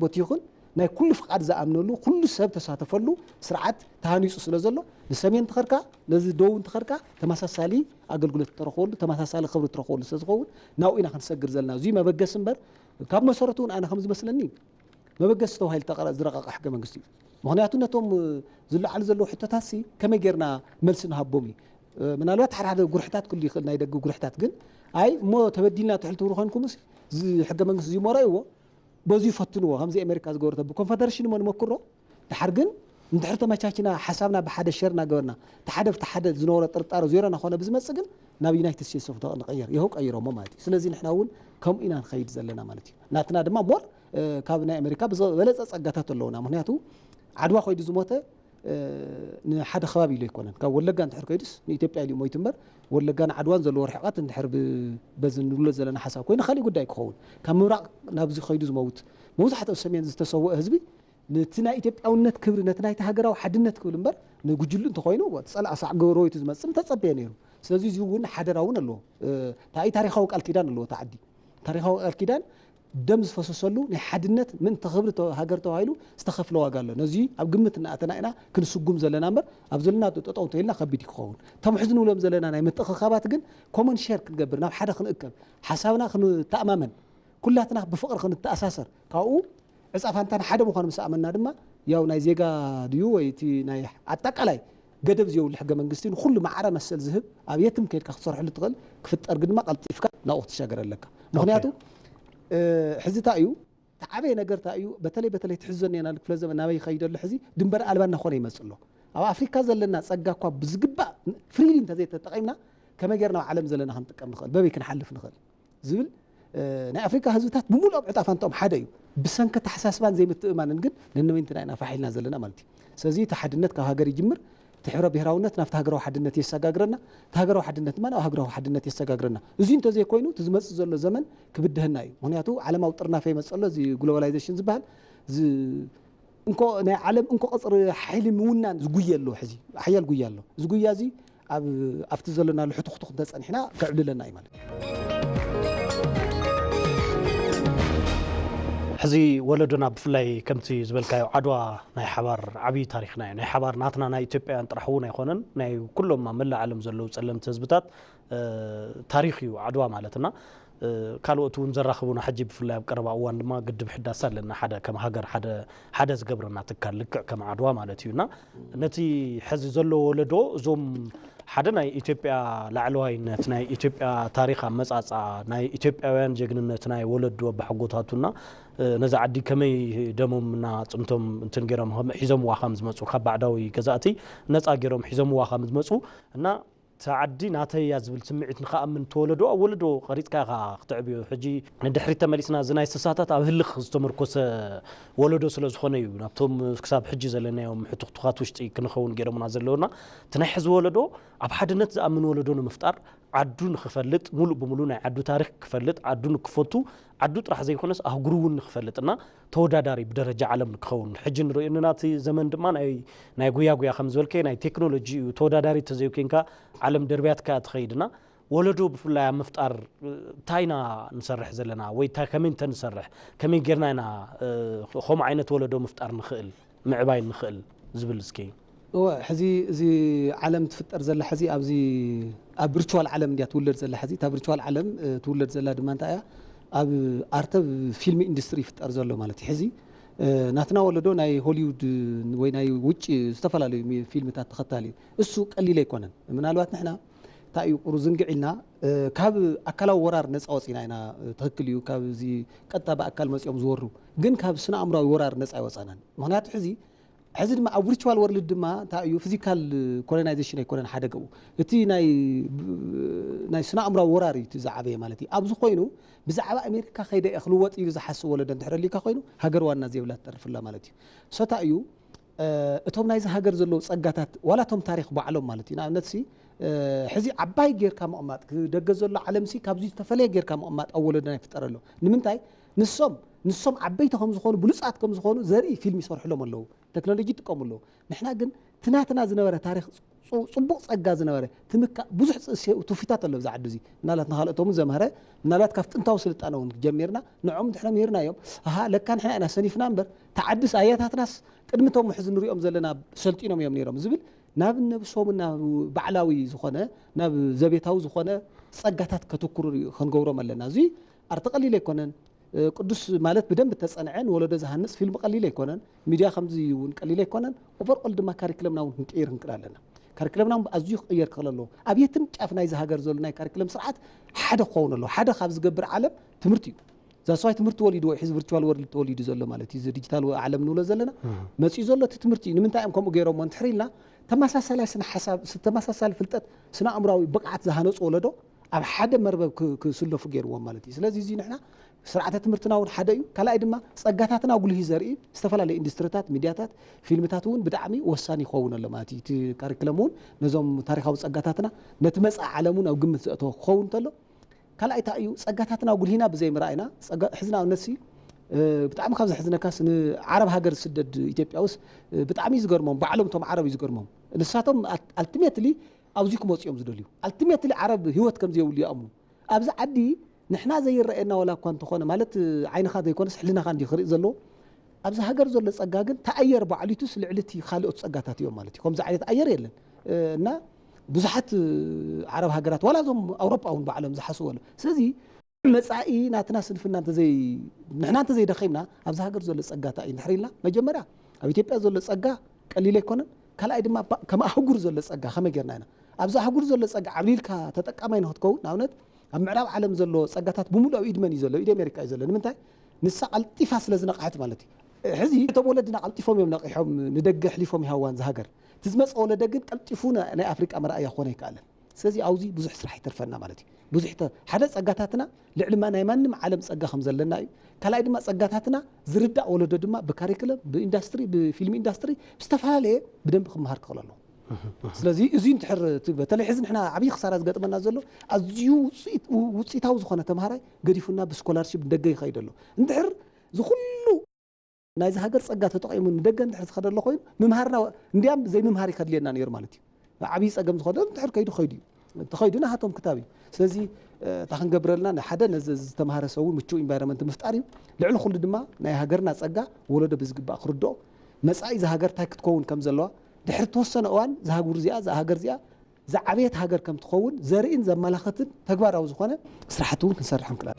ቦት ይኹን ናይ ኩሉ ፍቃድ ዝኣምነሉ ኩሉ ሰብ ተሳተፈሉ ስርዓት ተሃኒፁ ስለ ዘሎ ንሰሜን ትኸርካ ነዚ ደቡብ ትኸርካ ተመሳሳሊ ኣገልግሎት ትረኽበሉ ተመሳሳሊ ክብሪ ትረኽበሉ ስለ ዝኸውን ናብኡ ኢና ክንሰግር ዘለና እዙይ መበገስ እምበር ካብ መሰረቱ እውን ኣነ ከም ዝመስለኒ መበገስ ተባሂሉ ዝረቐቐ ሕገ መንግስቲ እዩ ምክንያቱ ነቶም ዝለዓሉ ዘለዉ ሕቶታት ከመይ ጌርና መልሲ ንሃቦም እዩ ምናልባት ሓደ ጉርሕታት ክሉ ይኽእል ናይ ደገ ጉርሕታት ግን ኣይ እሞ ተበዲልና ትሕል ትብሉ ኮይንኩምስ ሕገ መንግስቲ እዚ መርአይዎ በዚ ይፈትንዎ ከምዚ ኣሜሪካ ዝገበሮ ብኮንፌደሬሽን እሞ ንመክሮ ድሓር ግን እንድሕር ተመቻችና ሓሳብና ብሓደ ሸርና ገበርና ተሓደ ዝነበረ ጥርጣረ ዜሮና ኾነ ብዝመፅእ ግን ናብ ዩናይትድ ስቴትስ ኦፍ ንቀይር ይኸው ቀይሮሞ ማለት እዩ ስለዚ ንሕና እውን ከምኡ ኢና ንኸይድ ዘለና ማለት እዩ ናትና ድማ ሞር ካብ ናይ ኣሜሪካ ብዝበለፀ ፀጋታት ኣለውና ምክንያቱ ዓድዋ ኮይዱ ዝሞተ ንሓደ ከባቢ ኢሉ ኣይኮነን ካብ ወለጋ እንድሕር ከይድስ ንኢትዮጵያ ኢሉ ሞይቱ እምበር ወለጋን ዓድዋን ዘለዎ ርሕቀት እንድሕር በዚ ንብሎ ዘለና ሓሳብ ኮይኑ ካሊእ ጉዳይ ክኸውን ካብ ምብራቕ ናብዚ ከይዱ ዝመውት መብዛሕትኡ ሰሜን ዝተሰውአ ህዝቢ ነቲ ናይ ኢትዮጵያውነት ክብሪ ነቲ ናይቲ ሃገራዊ ሓድነት ክብል እምበር ንጉጅሉ እንተኮይኑ ፀላእ ሳዕ ገበሮ ወይቱ ዝመፅእ ተፀበየ ነይሩ ስለዚ እዚ እውን ሓደራ እውን ኣለዎ ታሪካዊ ቃል ኪዳን ኣለዎ ታዓዲ ታሪካዊ ቃል ኪዳን ደም ዝፈሰሰሉ ናይ ሓድነት ምንተ ክብሪ ሃገር ተባሂሉ ዝተኸፍለ ዋጋ ኣሎ ነዚ ኣብ ግምት እናኣተና ኢና ክንስጉም ዘለና እምበር ኣብ ዘለና ጠጠው እንተኢልና ከቢድ ክኸውን እቶም ሕዚ ንብሎም ዘለና ናይ ምትኽኻባት ግን ኮመን ሼር ክንገብር ናብ ሓደ ክንእከብ ሓሳብና ክንተኣማመን ኩላትና ብፍቅሪ ክንተኣሳሰር ካብኡ ዕፃፋንታና ሓደ ምዃኑ ምስ ኣመና ድማ ያው ናይ ዜጋ ድዩ ወይ እቲ ናይ ኣጠቃላይ ገደብ ዝየብሉ ሕገ መንግስቲ ንኩሉ ማዕረ መሰል ዝህብ ኣብ የትም ከይድካ ክትሰርሐሉ ትኽእል ክፍጠር ግን ድማ ቀልጢፍካ ናብኡ ክትሻገር ኣለካ ምክንያቱ ሕዚ እንታይ እዩ ተዓበየ ነገር እንታይ እዩ በተለይ ትሕዘኒና ክፍለ ዘመን ናበይ ይኸይደሉ ሕዚ ድንበር ኣልባ እናኾነ ይመፅእ ኣሎ ኣብ ኣፍሪካ ዘለና ፀጋ እኳ ብዝግባእ ፍሪሊ እንተዘይተጠቒምና ከመይ ጌርና ኣብ ዓለም ዘለና ክንጥቀም ንኽእል በበይ ክንሓልፍ ንኽእል ዝብል ናይ ኣፍሪካ ህዝብታት ብምሉእ ዕጣ ፈንታኦም ሓደ እዩ ብሰንኪ ተሓሳስባን ዘይምትእማንን ግን ነንበይንትና ኢና ፋሒልና ዘለና ማለት እዩ ስለዚ እቲ ሓድነት ካብ ሃገር ይጅምር ትሕብረ ብሄራውነት ናብቲ ሃገራዊ ሓድነት የሰጋግረና ሃገራዊ ሓድነት ድማ ናብ ሃገራዊ ሓድነት የሰጋግረና እዙይ እንተዘይኮይኑ እቲ ዝመፅእ ዘሎ ዘመን ክብድህና እዩ ምክንያቱ ዓለማዊ ጥርናፈ ይመፅእ ኣሎ እዚ ግሎባላይዜሽን ዝበሃል እንኮ ናይ ዓለም እንኮ ቅፅሪ ሓይሊ ምውናን ዝጉየ ኣሎ ሕዚ ሓያል ጉያ ኣሎ እዚ ጉያ እዚ ኣብቲ ዘለና ልሕቱኽቱኽ እንተፀኒሕና ከዕብልለና እዩ ማለት ሕዚ ወለዶና ብፍላይ ከምቲ ዝበልካዮ ዓድዋ ናይ ሓባር ዓብይ ታሪክና እዩ ናይ ሓባር ናትና ናይ ኢትዮጵያውያን ጥራሕ እውን ኣይኮነን ናይ ኩሎም መላእ ዓለም ዘለው ፀለምቲ ህዝብታት ታሪክ እዩ ዓድዋ ማለትና ካልኦት እውን ዘራኽቡና ሕጂ ብፍላይ ኣብ ቀረባ እዋን ድማ ግድብ ሕዳስ ኣለና ሓደ ከም ሃገር ሓደ ዝገብረና ትካል ልክዕ ከም ዓድዋ ማለት እዩና ነቲ ሕዚ ዘሎ ወለዶ እዞም ሓደ ናይ ኢትዮጵያ ላዕለዋይነት ናይ ኢትዮጵያ ታሪክ ኣመፃፃ ናይ ኢትዮጵያውያን ጀግንነት ናይ ወለዶ ኣቦሓጎታቱና ነዚ ዓዲ ከመይ ደሞምና ፅምቶም እንትን ገይሮም ሒዞምዋ ከም ዝመፁ ካብ ባዕዳዊ ገዛእቲ ነፃ ገይሮም ሒዞምዋ ከም ዝመፁ እና تعدي ناتيا زبل سمعت نخامن تولدو ولدو قريتك اختعبيو حجي ندحري تمليسنا زناي سساتات اب هلخ استمركوس ولدو سلازخونيو نابتوم كساب حجي زلنا يوم حتخطخات وشتي كنخون غيرمنا زلونا تنحز ولدو اب حدنت زامن ولدو مفتار عدون خفلت ملو بملو ناي عدو تاريخ خفلت عدون كفوتو عدو طرح زي خونس اهغرون خفلتنا توداداري بدرجه عالم نخون حجن رؤيناتي زمن دما ناي غويا خمزولكي ناي تكنولوجي توداداري تزيوكينكا عالم دربياتك تخيدنا ولدو بفلا مفتار تاينا نسرح زلنا وي تا كمين تنسرح كمين غيرنا خوم عينت ولدو مفتار نخيل معباين نخيل زبل سكي هو حزي زي عالم تفتر زل حزي أبزي أبرتشوال عالم ديات تولد زل حزي تبرتشوال عالم تولد زل دمان تايا أب أرتب فيلم إندستري فتر زلوا مالتي حزي ناتنا ولدو ناي هوليوود وين ناي وجه استفلا لي فيلم تاتخطالي السوق قليل يكونن من الوقت نحنا تايو قرزنقعلنا كاب أكلوا ورار نص أوصينا هنا تهكليو كاب زي قطع بأكل مسيوم زورو جن كاب سنا أمراوي ورار نص أوصانا مهنات حزي حزد ما أوريتشوال وورلد ما تايو فيزيكال كولونايزيشن يكونن حدا جو تي ناي سنا أمراوي وراري تزعبيه مالتي أبزو خوينو بزعبة أمريكا خيدا يخلوات إذا حسوا ولدن تحرر لي كخوينو هاجر وانا زي ولا تعرف الله مالتي ستايو اتهم نايز هاجر زلو صقاتات ولا توم تاريخ بعلم مالتي نا نفسي حزي عباي غير كام أمات دغزلو عالم سي كابزي تفلي غير كام أمات أولدنا يفترلو نمنتاي نصوم عبيتهم زخونو بلصات كم زخونو زري فيلم يصرح لهم الله تكنولوجي تقوملو نحنا ግን تناتنا زنبره تاريخ صبوق صقا زنبره تمكا بزح توفيتات الله زعد زي نالات نخالطهم زمهره نالات كفت انتاو سلطانون جميرنا نعم نحنا ميرنا يوم ها لكان احنا انا سنيفنا نبر تعدس اياتات ناس قدمتهم حزن نريهم زلنا سلطينهم يوم نيرهم زبل ناب نبسومنا بعلاوي زخونه ناب زبيتاو زخونه صقاتات كتكرر خنغورم لنا زي ارتقليل يكونن قدس مالت بدم بتصنعن ولده زهنس فيلم قليل يكونن ميديا خمزي ون قليل يكونن اوفر اول دما كاريكلمنا نقير نقرالنا كاريكلمنا ازيو قير كللو ابيتم ጫፍ ናይ ዝሃገር ዘሎ ናይ ካሪክለም ስርዓት ሓደ ኾውነሎ ሓደ ካብ ዝገብር ዓለም ትምህርቲ እዩ ዛስዋይ ትምህርቲ ወሊድ ወይ ሕዝብ ቨርቹዋል ወርልድ ተወሊዱ ዘሎ ማለት እዩ ዲጂታል ዓለም ንብሎ ዘለና መፅኡ ዘሎ ትምህርቲ ንምንታይ እዮም ከምኡ ገይሮም እንትሕሪልና ተመሳሳላይ ስነ ሓሳብ ተመሳሳሊ ፍልጠት ስነ ኣእምራዊ ብቕዓት ዝሃነፁ ወለዶ ኣብ ሓደ መርበብ ክስለፉ ገይርዎም ማለት እዩ ስለዚ እዚ ንሕና ስርዓተ ትምህርትና እውን ሓደ እዩ ካልኣይ ድማ ፀጋታትና ጉልህ ዘርኢ ዝተፈላለዩ ኢንዱስትሪታት ሚድያታት ፊልምታት እውን ብጣዕሚ ወሳኒ ይኸውን ኣሎ ማለት እዩ እቲ ካሪክለም እውን ነዞም ታሪካዊ ፀጋታትና ነቲ መጻኢ ዓለም እውን ኣብ ግምት ዘእተወ ክኸውን እንተሎ ካልኣይ እንታይ እዩ ፀጋታትና ጉልሂና ብዘይምርኣይና ሕዝና ኣብነት ብጣዕሚ ካብ ዘሕዝነካስ ንዓረብ ሃገር ስደድ ኢትዮጵያ ውስጥ ብጣዕሚ ዝገርሞም ባዕሎም እቶም ዓረብ እዩ ዝገርሞም ንሳቶም ኣልቲሜትሊ ኣብዙ ክመፅኦም ዝደልዩ ኣልቲሜትሊ ዓረብ ህይወት ከም ዘየብሉ ይኣምኑ ኣብዚ ዓዲ نحنا زي رأينا ولا كنت خونه مالت عين خاطر يكون سحلنا خان دي خريق زلو أبز هاجر زل صقاقن تأير بعليتوس لعلتي خالق صقاتات يوم مالتي كم زعلي تأير يلن نا بزحت عرب هاجرات ولا زم أوروبا أو بعلم زحسوا ولا سذي مسائي ناتناس فينا أنت زي نحنا أنت زي دخيمنا أبز هاجر زل صقاتا ينحرينا ما جمرة أبي تبقى زل صقا قليل يكون كلا إدم كما هاجر زل صقا خم جرنا هنا أبز هاجر زل صقا عميل كتتكامين هتكون ناونت ኣብ ምዕራብ ዓለም ዘሎ ፀጋታት ብምሉእ ኢድመን እዩ ዘሎ ኢድ ኣሜሪካ እዩ ዘሎ ንምንታይ ንሳ ቀልጢፋ ስለ ዝነቕሐት ማለት እዩ ሕዚ እቶም ወለድና ቀልጢፎም እዮም ነቂሖም ንደገ ሕሊፎም ይሃዋን ዝሃገር ትዝመፀ ወለደ ግን ቀልጢፉ ናይ ኣፍሪቃ መርኣያ ክኾነ ይከኣለን ስለዚ ኣብዙ ብዙሕ ስራሕ ይተርፈና ማለት እዩ ብዙሕ ሓደ ፀጋታትና ልዕሊ ናይ ማንም ዓለም ፀጋ ከም ዘለና እዩ ካልኣይ ድማ ፀጋታትና ዝርዳእ ወለዶ ድማ ብካሪክለም ብኢንዳስትሪ ብፊልም ኢንዳስትሪ ብዝተፈላለየ ብደንቢ ክመሃር ክኽእል ኣለዎ ስለዚህ እዚ እንትሕር በተለይ ሕዚ ንሕና ዓብይ ክሳራ ዝገጥመና ዘሎ ኣዝዩ ውፅኢታዊ ዝኾነ ተምሃራይ ገዲፉና ብስኮላርሺፕ ደገ ይኸይድ ኣሎ እንትሕር ዝኩሉ ናይዚ ሃገር ፀጋ ተጠቂሙ ንደገ እንትሕር ዝኸደ ኣሎ ኮይኑ ምምሃርና እንዲያም ዘይምምሃር ይከድልየና ነይሩ ማለት እዩ ዓብይ ፀገም ዝኸደ እንትሕር ከይዱ ኸይዱ እዩ ተኸይዱና ሃቶም ክታብ እዩ ስለዚ እታ ክንገብረልና ሓደ ነዚ ዝተምሃረ ሰብ ምቹው ኢንቫይሮንመንት ምፍጣር እዩ ልዕሊ ኩሉ ድማ ናይ ሃገርና ፀጋ ወለዶ ብዝግባእ ክርድኦ መጻኢ ዝሃገር እንታይ ክትከውን ከም ዘለዋ ድሕሪ ተወሰነ እዋን ዝሃገር እዚኣ ዝዓበየት ሃገር ከም ትኸውን ዘርእን ዘመላኽትን ተግባራዊ ዝኾነ ስራሕቲ እውን ክንሰርሕ ንክእል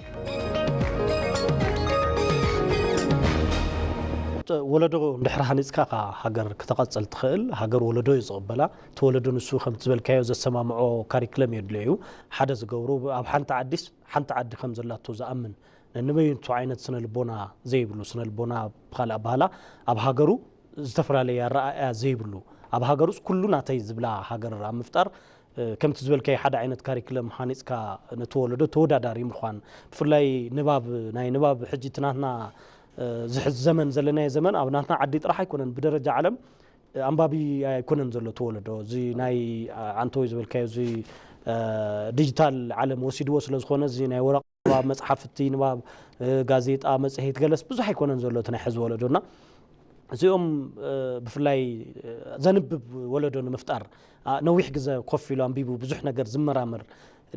ወለዶ እንድሕር ሃኒፅካ ሃገር ክትቐፅል ትኽእል ሃገር ወለዶ እዩ ዝቕበላ እቲ ወለዶ ንሱ ከምቲ ዝበልካዮ ዘሰማምዖ ካሪክለም የድልዮ እዩ ሓደ ዝገብሩ ኣብ ሓንቲ ዓዲ ከም ዘላቶ ዝኣምን ንበይንቱ ዓይነት ስነ ልቦና ዘይብሉ ስነ ልቦና ብካልእ ኣባህላ ኣብ ሃገሩ ዝተፈላለዩ ኣረኣእያ ዘይብሉ ኣብ ሃገር ውስጥ ኩሉ ናተይ ዝብላ ሃገር ኣብ ምፍጣር ከምቲ ዝበልካዮ ሓደ ዓይነት ካሪክለም ሃኒፅካ ነቲ ወለዶ ተወዳዳሪ ምዃን ብፍላይ ናይ ንባብ ሕጂ ትናትና ዝሕዝ ዘመን ዘለናዮ ዘመን ኣብ ናትና ዓዲ ጥራሕ ኣይኮነን ብደረጃ ዓለም ኣንባቢ ኣይኮነን ዘሎ ተወለዶ እዚ ናይ አንተ ዝበልካዮ እዚ ዲጂታል ዓለም ወሲድዎ ስለ ዝኾነ እዚ ናይ ወረቐ መፅሓፍቲ ንባብ ጋዜጣ መጽሔት ገለስ ብዙሕ ኣይኮነን ዘሎ እቲ ናይ ሕዚ ወለዶና እዚኦም ብፍላይ ዘንብብ ወለዶ ንምፍጣር ነዊሕ ግዜ ኮፍ ኢሉ አንቢቡ ብዙሕ ነገር ዝመራመር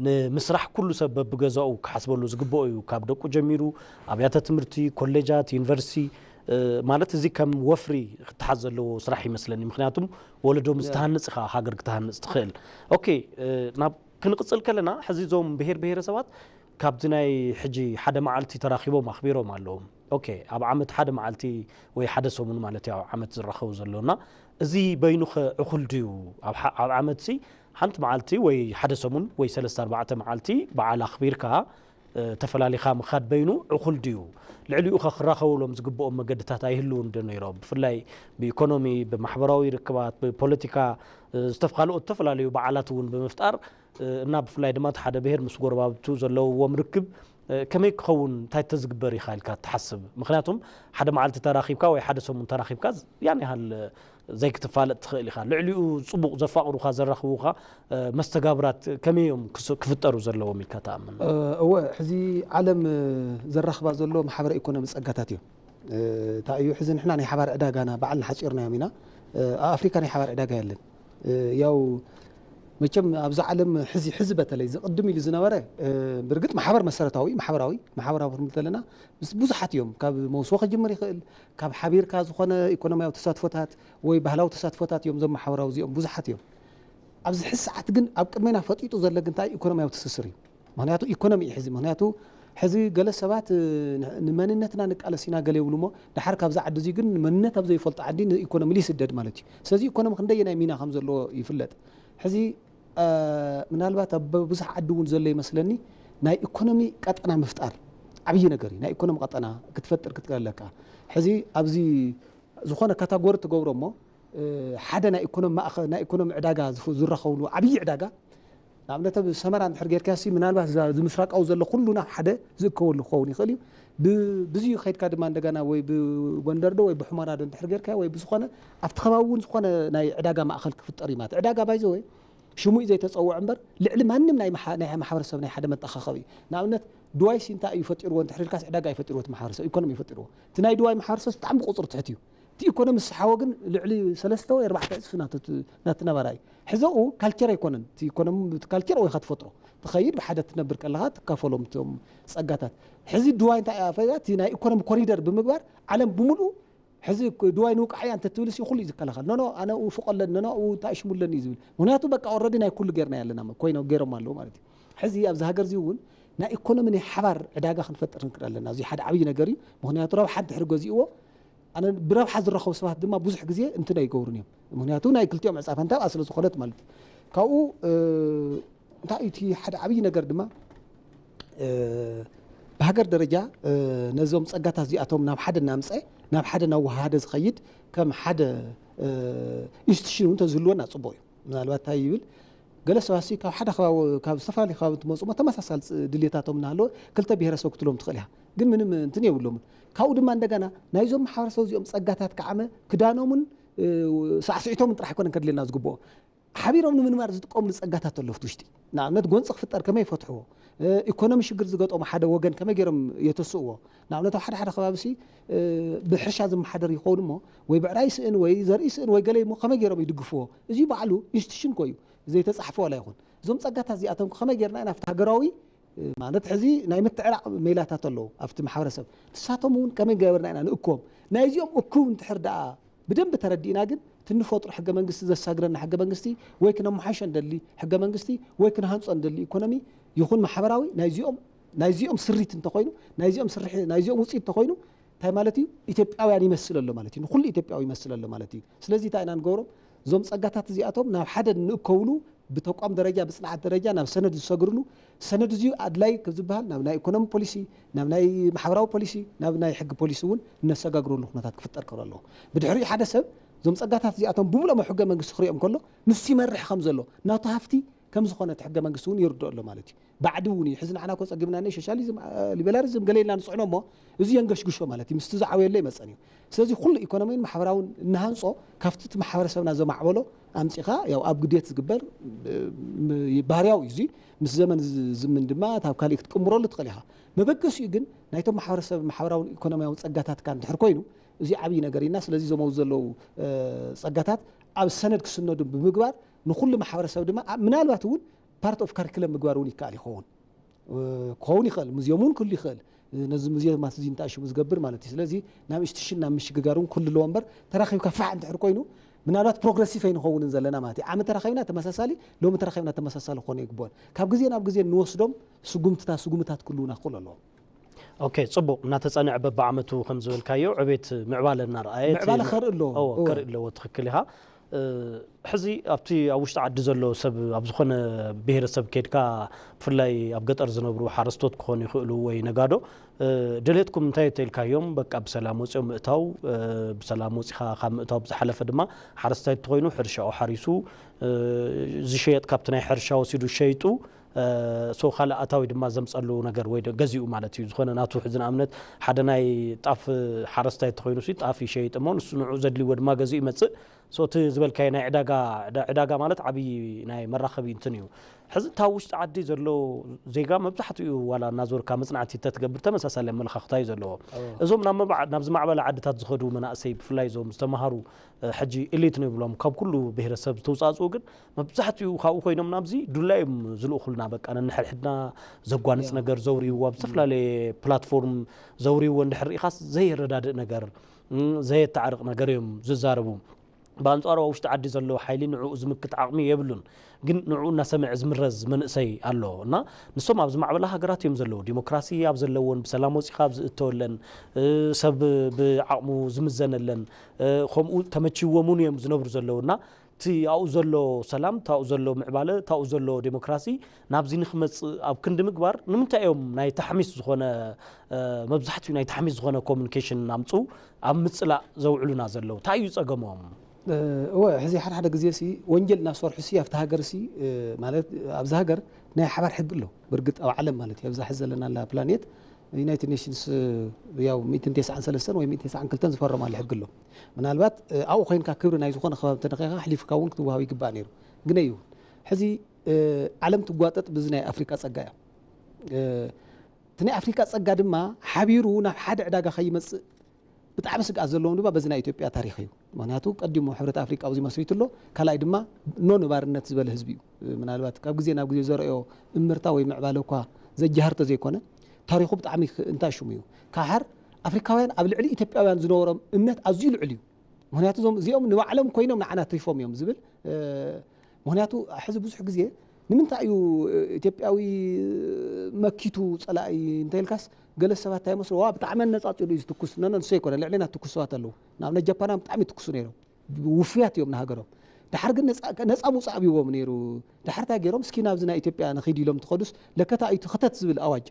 ንምስራሕ ኩሉ ሰብ በብገዛኡ ክሓስበሉ ዝግብኦ እዩ ካብ ደቁ ጀሚሩ ኣብያተ ትምህርቲ ኮሌጃት ዩኒቨርሲቲ ማለት እዚ ከም ወፍሪ ክትሓዝ ዘለዎ ስራሕ ይመስለኒ ምክንያቱም ወለዶም ዝተሃንጽ ሃገር ክትሃንጽ ትኽእል ኦኬ ናብ ክንቅጽል ከለና ሕዚ ዞም ብሄረሰባት ካብዚ ናይ ሕጂ ሓደ መዓልቲ ተራኺቦም ኣኽቢሮም ኣለዎም ኦኬ ኣብ ዓመት ሓደ መዓልቲ ወይ ሓደ ሰሙን ማለት ያው ዓመት ዝራኸቡ ዘለውና እዚ በይኑ ዕኹል ድዩ ኣብ ዓመት ሓንቲ መዓልቲ ወይ ሓደ ሰሙን ወይ 3-4 መዓልቲ በዓል ኣኽቢርካ ተፈላሊኻ ምኻድ በይኑ ዕኹል ድዩ ልዕሊኡ ክራኸብሎም ዝግብኦም መገድታት ኣይህልውን ዶ ነይሮም ብፍላይ ብኢኮኖሚ ብማሕበራዊ ርክባት ብፖለቲካ ዝተፍኻልኦት ተፈላልዩ በዓላት እውን ብምፍጣር እና ብፍላይ ድማ ሓደ ብሄር ምስ ጎረባብቱ ዘለውዎም ርክብ ከመይ ክኸውን እንታይ ተዝግበር ኢኻ ኢልካ ትሓስብ ምክንያቱም ሓደ መዓልቲ ተራኺብካ ወይ ሓደ ሰሙን ተራኺብካ ያን ያህል ዘይክትፋለጥ ትኽእል ኢኻ ልዕሊኡ ጽቡቕ ዘፋቕሩኻ ዘራኽቡኻ መስተጋብራት ከመይዮም ክፍጠሩ ዘለዎም ኢልካ ተኣምን እወ ሕዚ ዓለም ዘራኽባ ዘሎ ማሕበረ ኢኮኖሚ ጸጋታት እዮም እንታይ እዩ ሕዚ ንሕና ናይ ሓባር ዕዳጋና በዓልና ሓፂርናዮም ኢና ኣብ ኣፍሪካ ናይ ሓባር ዕዳጋ የለን ያው መቸም ኣብዛ ዓለም ሕዚ በተለይ ዝቅድም ኢሉ ዝነበረ ብርግጥ ማሕበር መሰረታዊ ማሕበራዊ ምተለና ብዙሓት እዮም ካብ መውስወ ክጅምር ይኽእል ካብ ሓቢርካ ዝኾነ ኢኮኖሚያዊ ተሳትፎታት ወይ ባህላዊ ተሳትፎታት እዮም ዞም ማሕበራዊ እዚኦም ብዙሓት እዮም ኣብዚ ሕዚ ሰዓት ግን ኣብ ቅድሜና ፈጢጡ ዘሎ እንታይ ኢኮኖሚያዊ ትስስር እዩ ምክንያቱ ኢኮኖሚ ሕዚ ምክንያቱ ሕዚ ገለ ሰባት ንመንነትና ንቃለሲና ገለ ይብሉ ሞ ድሓር ካብዛ ዓዲ እዚ ግን መንነት ኣብ ዘይፈልጦ ዓዲ ንኢኮኖሚ ሊስደድ ማለት እዩ ስለዚ ኢኮኖሚ ክንደየናይ ሚና ከም ዘለዎ ይፍለጥ ሕዚ ምናልባት ኣብ ብዙሕ ዓዲ እውን ዘሎ ይመስለኒ ናይ ኢኮኖሚ ቀጠና ምፍጣር ዓብይ ነገር እዩ ናይ ኢኮኖሚ ቀጠና ክትፈጥር ክትከለካ ሕዚ ኣብዚ ዝኾነ ካታጎሪ ትገብሮሞ ሓደ ናይ ኢኮኖሚ ማእኸል ናይ ኢኮኖሚ ዕዳጋ ዝረኸብሉ ዓብይ ዕዳጋ ንኣብነት ሰመራ እንድሕር ጌርካ ምናልባት ዝምስራቃዊ ዘሎ ኩሉ ናብ ሓደ ዝእከበሉ ክኸውን ይኽእል እዩ ብዙ ከይድካ ድማ እንደገና ወይ ብጎንደር ዶ ወይ ብሑመራ ዶ እንድሕር ጌርካ ወይ ብዝኾነ ኣብቲ ከባቢ እውን ዝኾነ ናይ ዕዳጋ ማእኸል ክፍጠር እዩ ማለት ዕዳጋ ባይዘ ወይ ሽሙይ ዘይተፀውዕ እምበር ልዕሊ ማንም ናይ ማሕበረሰብ ናይ ሓደ መጠኻኸቢ ንኣብነት ድዋይሲ እንታይ እዩ ፈጢርዎ እንድሕርልካስ ዕዳጋ ይፈጢርዎ እቲ ማሕበረሰብ ኢኮኖሚ ይፈጢርዎ እቲ ናይ ድዋይ ማሕበረሰብ ብጣዕሚ ቁፅሪ ትሕት እዩ እቲ ኢኮኖሚ ዝሰሓቦ ግን ልዕሊ 3 ወይ 4 እጥፊ ናትነበራ እዩ ሕዚኡ ካልቸር ኣይኮነን እቲ ኢኮኖሚ ካልቸር ወይ ክትፈጥሮ ትኸይድ ብሓደ ትነብር ከለኻ ትካፈሎም እቶም ፀጋታት ሕዚ ድዋይ እንታይ ኣፈያ እቲ ናይ ኢኮኖሚ ኮሪደር ብምግባር ዓለም ብምሉእ ሕዚ ድዋይ ንውቃዕያ እንተ ትብልሲ ኩሉ ይዝከላኸል ኖ ኣነ ፍቆለን ኖ እንታይ ሽሙለን እዩ ዝብል ምክንያቱ በቃ ኦልሬዲ ናይ ኩሉ ጌርና ያለና ኮይኖ ገይሮም ኣለዎ ማለት እዩ ሕዚ ኣብዚ ሃገር እዚ እውን ናይ ኢኮኖሚ ናይ ሓባር ዕዳጋ ክንፈጥር ንክእል ኣለና እዚ ሓደ ዓብይ ነገር እዩ ምክንያቱ ረብሓ እንድሕር ገዚእዎ ኣነ ብረብሓ ዝረኸቡ ሰባት ድማ ብዙሕ ግዜ እንትን ኣይገብሩን እዮም ምክንያቱ ናይ ክልቲኦም ዕፃ ፈንታ ስለ ዝኾነት ማለት እዩ ካብኡ እንታይ እቲ ሓደ ዓብይ ነገር ድማ بهاجر درجة نزوم صقات هزياتهم ناب حدا نامصي ناب حدا نوهاده زخيد كم حدا يشتشيو انت زلونا صبوي ምናልባት ይብል ገለሰ ዋሲ ካብ ሓደ ካብ ሰፋሊ ካብ ትመጹ ተመሳሳል ድሌታቶም ናሎ ክልተ ብሄረሰብ ክትሎም ትኽእል ኢኻ ግን ምንም እንትን የብሎም ካብኡ ድማ እንደገና ናይዞም ማሕበረሰብ እዚኦም ጸጋታት ከዓመ ክዳኖምን ሳዕስዒቶም ጥራሕ ኮነ ከድለና ዝግብኦ ሓቢሮም ንምንማር ዝጥቀሙ ጸጋታት ኣለፍት ውሽጢ ንኣብነት ጎንጽ ክፍጠር ከመይ ይፈትሕዎ ኢኮኖሚ ሽግር ዝገጠሙ ሓደ ወገን ከመይ ገይሮም የተስእዎ ንኣብነት ሓደ ሓደ ከባቢሲ ብሕርሻ ዝመሓደር ይኸውን እሞ ወይ ብዕራይ ስእን ወይ ዘርኢ ስእን ወይ ገለ እሞ ከመይ ገይሮም ይድግፍዎ እዚ በዓሉ ኢንስቲትዩሽን ኮይኑ ዘይተጻሕፈ ወላ ይኹን እዞም ጸጋታት እዚኣቶም ከመይ ገይርና ኢና ኣብቲ ሃገራዊ ማለት ሕዚ ናይ ምትዕራቕ ሜላታት ኣለዉ ኣብቲ ማሕበረሰብ ንሳቶም እውን ከመይ ገበርና ኢና ንእክቦም ናይዚኦም እኩብ እንድሕር ደኣ بدم بتردينا جن تنفطر حق منجستي ذا ساجرنا حق منجستي ويكنا محاشن دلي حق منجستي ويكنا هانس عند الإيكونومي يكون محبراوي نايزيوم سريت انتقينه نايزيوم سرح نايزيوم وصيت تقينه تاي مالتي يتبقى يعني يمثل له مالتي كل يتبقى يمثل له مالتي سلازي تاينا نقوله زوم سقطات زياتهم ناب حدا نكولو بتوقام درجة بصناعة درجة ناب سند يسجرلو سند زيو أدلاي كذبها ناب ناي إيكونومي بوليسي ناب ناي محبراوي بوليسي ناب ناي حق بوليسون نسجرلو نخناتات كفتر كرالله بدحري حدا سب زوم سقطات زياتهم بملا ما حق منجس خريم كله نسي مرح خمزلو ناطهفتي كم زخونة حق منجسون يردوا له مالتي بعدوني حزن عنا كوس أجمعنا نيش شاليزم ليبراليزم قليل لنا صعنوا ما يزي ينقش قشوا مالتي مستزعوا يلي مسأني سلزي كل إيكونوميين محبراون نهانصو كفتت محبر سونا زي معولو أمسيخا يو أب قديت زقبل بارياو يزي مس زمن دمات هاو كاليك تكمرول تقليها ما بقاش يجن نايتو محبراون إيكونوميين وتصقاتات كان تحركوينو زي عبي نجاري الناس الذي زي موزلو صقاتات أب السند كسنو دم بمقبار نخل محبرسو دم من الوقتون part of curriculum مقباروني كالي خون يخل مزيومون كل يخل نزم زيادة ما تزين تأشوا مزجبر مالتي سلازي نعم اشتشنا مش جارون كل الوامبر تراخي كفاح عند حركوينو من علات بروجريسيف فين هو نزلنا ماتي عم تراخينا تمساسالي لو متراخينا تمساسال خون يقبون كاب جزينا نوصدهم سجومتات كلنا كل الله اوكي صبو ناتتصنع ببعمتو خمس الكايو عبيت معبالنا رأيت معبال خير له كر له تخكلها حزي ابتي اوشت عد زلو سب ابزخون بهرسب كيدكا بفلاي اب قطر زنبرو حارستوت كون يخلو وي نغادو دليتكم انتي تلكايوم بقى بسلام وصو مئتاو بسلام وصخا خا مئتاو بزحلف دما حارستاي تخوينو حرشاو حريسو زشيت كابتناي حرشاو سيدو شيطو سو خلا اتاوي دما زمصلو ነገር ወይ ገዚኡ ማለት እዩ ዝኾነ ናቱ ሕዝና እምነት ሓደ ናይ ጣፍ ሓረስታይ ተኮይኑ ሲ ጣፍ ይሸይጥሞን እሱ ንዑ ዘድልይዎ ድማ ገዚኡ ይመጽእ ሶ ቲ ዝበልካይ ናይ ዕዳጋ ማለት ዓቢ ናይ መራኸቢ እንትን እዩ ሕዚ ታ ውሽጢ ዓዲ ዘሎ ዜጋ መብዛሕትኡ ዋላ እናዞርካ መጽናዕቲ ተትገብር ተመሳሳሊ መልኻኽታይ ዘለዎ እዞም ናብ ዝማዕበለ ዓድታት ዝኸዱ መናእሰይ ብፍላይ ዞም ዝተማሃሩ ሕጂ ኢሊት ነው ብሎም ካብ ኩሉ ብሄረሰብ ዝተውጻጽኡ ግን መብዛሕትኡ ካብኡ ኮይኖም ናብዚ ዱላይም ዝልኡኹልና በቃ ንሕድና ዘጓንጽ ነገር ዘውሪው ኣብ ዝተፈላለዩ ፕላትፎርም ዘውሪው እንድሕር ኢኻስ ዘይረዳድእ ነገር ዘይተዓርቕ ነገር እዮም ዝዛረቡ بانصارو وشت عدي زلو حيلين نعو زمكت عقمي يبلون ግን ንዑ እናሰምዕ ዝምረዝ መንእሰይ ኣሎ እና ንሶም ኣብ ዝማዕበላ ሃገራት እዮም ዘለው ዲሞክራሲ ኣብ ዘለዎን ብሰላም ወፂኻ ኣብ ዝእተወለን ሰብ ብዓቕሙ ዝምዘነለን ከምኡ ተመችዎምን እዮም ዝነብሩ ዘለውና ቲ ኣው ዘሎ ሰላም ታው ዘሎ ምዕባለ ታው ዘሎ ዲሞክራሲ ናብዚ ንኽመጽ ኣብ ክንዲ ምግባር ንምንታይ እዮም ናይ ተሕሚስ ዝኾነ መብዛሕትኡ ናይ ተሕሚስ ዝኾነ ኮሙኒኬሽን ናምፁ ኣብ ምጽላእ ዘውዕሉና ዘለው ታዩ ጸገሞም ሕዚ ሓደ ግዜ ሲ ወንጀል ናሰርሑ ሲ ኣብታ ሃገር ሲ ማለት ኣብዛ ሃገር ናይ ሓባር ሕግ ኣሎ ብርግጥ ኣብ ዓለም ማለት እዩ ኣብዛ ሕዚ ዘለና ላ ፕላኔት ዩናይትድ ኔሽንስ ያው 193 ወይ 192 ዝፈረማሉ ሕግ ኣሎ ምናልባት ኣብኡ ኮይንካ ክብሪ ናይ ዝኾነ ከባቢ ተደቂኻ ሕሊፍካ እውን ክትወሃብ ይግባእ ነይሩ ግን እዩ ሕዚ ዓለም ትጓጠጥ ብዚ ናይ ኣፍሪካ ጸጋ እያ እቲ ናይ ኣፍሪካ ጸጋ ድማ ሓቢሩ ናብ ሓደ ዕዳጋ ከይመጽእ ብጣዕሚ ስጋት ዘለዎም ድማ በዚ ናይ ኢትዮጵያ ታሪኽ እዩ ምክንያቱ ቀዲሙ ሕብረት ኣፍሪቃ ኣብዚ መስሪት ኣሎ ካልኣይ ድማ ኖንባርነት ዝበለ ህዝቢ እዩ ምናልባት ካብ ግዜ ናብ ግዜ ዘርአዮ እምርታ ወይ ምዕባለ እኳ ዘጃህርተ ዘይኮነ ታሪኹ ብጣዕሚ እንታይ ሽሙ እዩ ካሕር ኣፍሪካውያን ኣብ ልዕሊ ኢትዮጵያውያን ዝነበሮም እምነት ኣዝዩ ልዑል እዩ ምክንያቱ እዚኦም ንባዕሎም ኮይኖም ንዓና ትሪፎም እዮም ዝብል ምክንያቱ ሕዚ ብዙሕ ግዜ ንምንታይ እዩ ኢትዮጵያዊ መኪቱ ጸላኢ እንታይ ኢልካስ ገለ ሰባት እንታይ መስሎ ብጣዕሚ ነጻጽሉ እዩ ዝትኩስ ነንሶ ይኮነ ልዕሊና ትኩስ ሰባት ኣለዉ ናብ ጃፓን ብጣዕሚ ትኩስ ነይሮም ውፍያት እዮም ንሃገሮም ድሓር ግን ነጻ ሙጻእ ቢቦም ነይሩ ድሓርታ ገይሮም እስኪ ናብዚ ናይ ኢትዮጵያ ንኺድ ኢሎም ትኸዱስ ለከታ እዩ ክተት ዝብል ኣዋጅ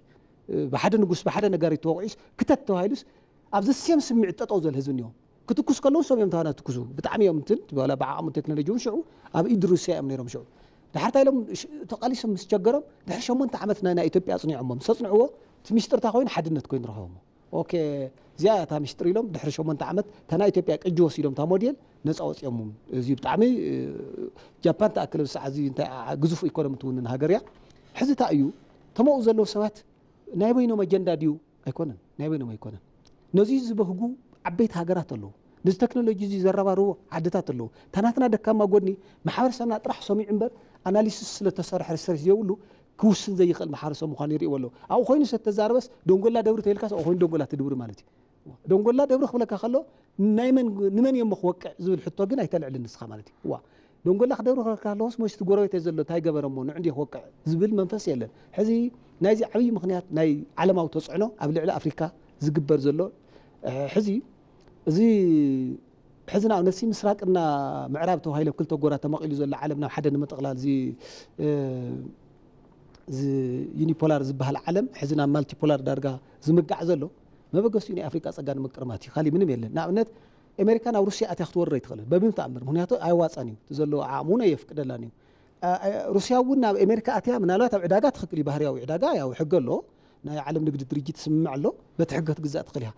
ብሓደ ንጉስ ብሓደ ነጋሪት ተወቂዑስ ክተት ተባሂሉስ ኣብዚ ስም ስምዒት ጠጠው ዘል ህዝቢ እኒኦም ክትኩስ ከለዉ ሰም እዮም ተባና ትኩሱ ብጣዕሚ እዮም እንትን ትበላ ብዓቕሙ ቴክኖሎጂውን ሽዑ ኣብ ኢድ ሩስያ እዮም ነይሮም ሽዑ ድሓርታ ኢሎም ተቃሊሶም ምስ ቸገሮም ድሕሪ 8 ዓመት ናይ ኢትዮጵያ ኣጽኒዖሞም ሰጽንዕዎ ሚስጥርታ ኮይኑ ሓድነት ኮይኑ ረኸቦም ኦኬ እዚኣ እታ ሚስጥር ኢሎም ድሕሪ 8 ዓመት ተና ኢትዮጵያ ቅጂ ወሲዶም ታ ሞዴል ነፃ ወፂኦም እዚ ብጣዕሚ ጃፓን ተኣክለ ብሰዓት እዚ እንታይ ግዙፍ ኢኮኖሚ ትውንን ሃገር እያ ሕዚ ታ እዩ ተመኡ ዘለዉ ሰባት ናይ በይኖም ኣጀንዳ ድዩ ኣይኮነን ናይ በይኖም ኣይኮነን ነዚ ዝበህጉ ዓበይቲ ሃገራት ኣለዉ ነዚ ቴክኖሎጂ እዚ ዘረባርቡ ዓድታት ኣለዉ ታናትና ደካማ ጎድኒ ማሕበረሰብና ጥራሕ ሰሚዑ እምበር ኣናሊሲስ ስለተሰርሐ ሪሰርች ዘይብሉ ክውስን ዘይኽእል ማሕበረሰብ ምዃኑ ይርእይዎ ኣለዉ ኣብኡ ኮይኑ ዝተዛረበስ ደንጎላ ደብሪ ተይልካስ ኣብኡ ኮይኑ ደንጎላ ትድብሪ ማለት እዩ ደንጎላ ደብሪ ክብለካ ከሎ ንመን እዮም ክወቅዕ ዝብል ሕቶ ግን ኣይተልዕል ንስኻ ማለት እዩ ዋ ደንጎላ ክደብሪ ክብለካ ከለዎስ ሞሽቲ ጎረቤት ዘሎ እንታይ ገበረሞ ንዕንዲ ክወቅዕ ዝብል መንፈስ የለን ሕዚ ናይዚ ዓብዪ ምክንያት ናይ ዓለማዊ ተፅዕኖ ኣብ ልዕሊ ኣፍሪካ ዝግበር ዘሎ ሕዚ እዚ ሕዚ ንኣብነት ምስራቅና ምዕራብ ተባሂሉ ክልተ ጎራ ተመቂሉ ዘሎ ዓለም ናብ ሓደ ንምጥቕላል እዚ ዩኒፖላር ዝበሃል ዓለም ሕዚ ናብ ማልቲፖላር ዳርጋ ዝምጋዕ ዘሎ መበገሲኡ ናይ ኣፍሪካ ጸጋ ንምቅርማት እዩ ካሊእ ምንም የለን ንኣብነት ኣሜሪካ ናብ ሩስያ ኣትያ ክትወርር ኣይትኽእልን በምንም ተኣምር ምክንያቱ ኣይዋፀን እዩ ዘሎ ዓቕሙን ኣየፍቅደላን እዩ ሩስያ እውን ናብ ኣሜሪካ ኣትያ ምናልባት ኣብ ዕዳጋ ትኽክል እዩ ባህርያዊ ዕዳጋ ያው ሕጊ ኣሎ ናይ ዓለም ንግዲ ድርጅት ስምምዕ ኣሎ በቲ ሕጊ ክትግዛእ ትኽእል ኢኻ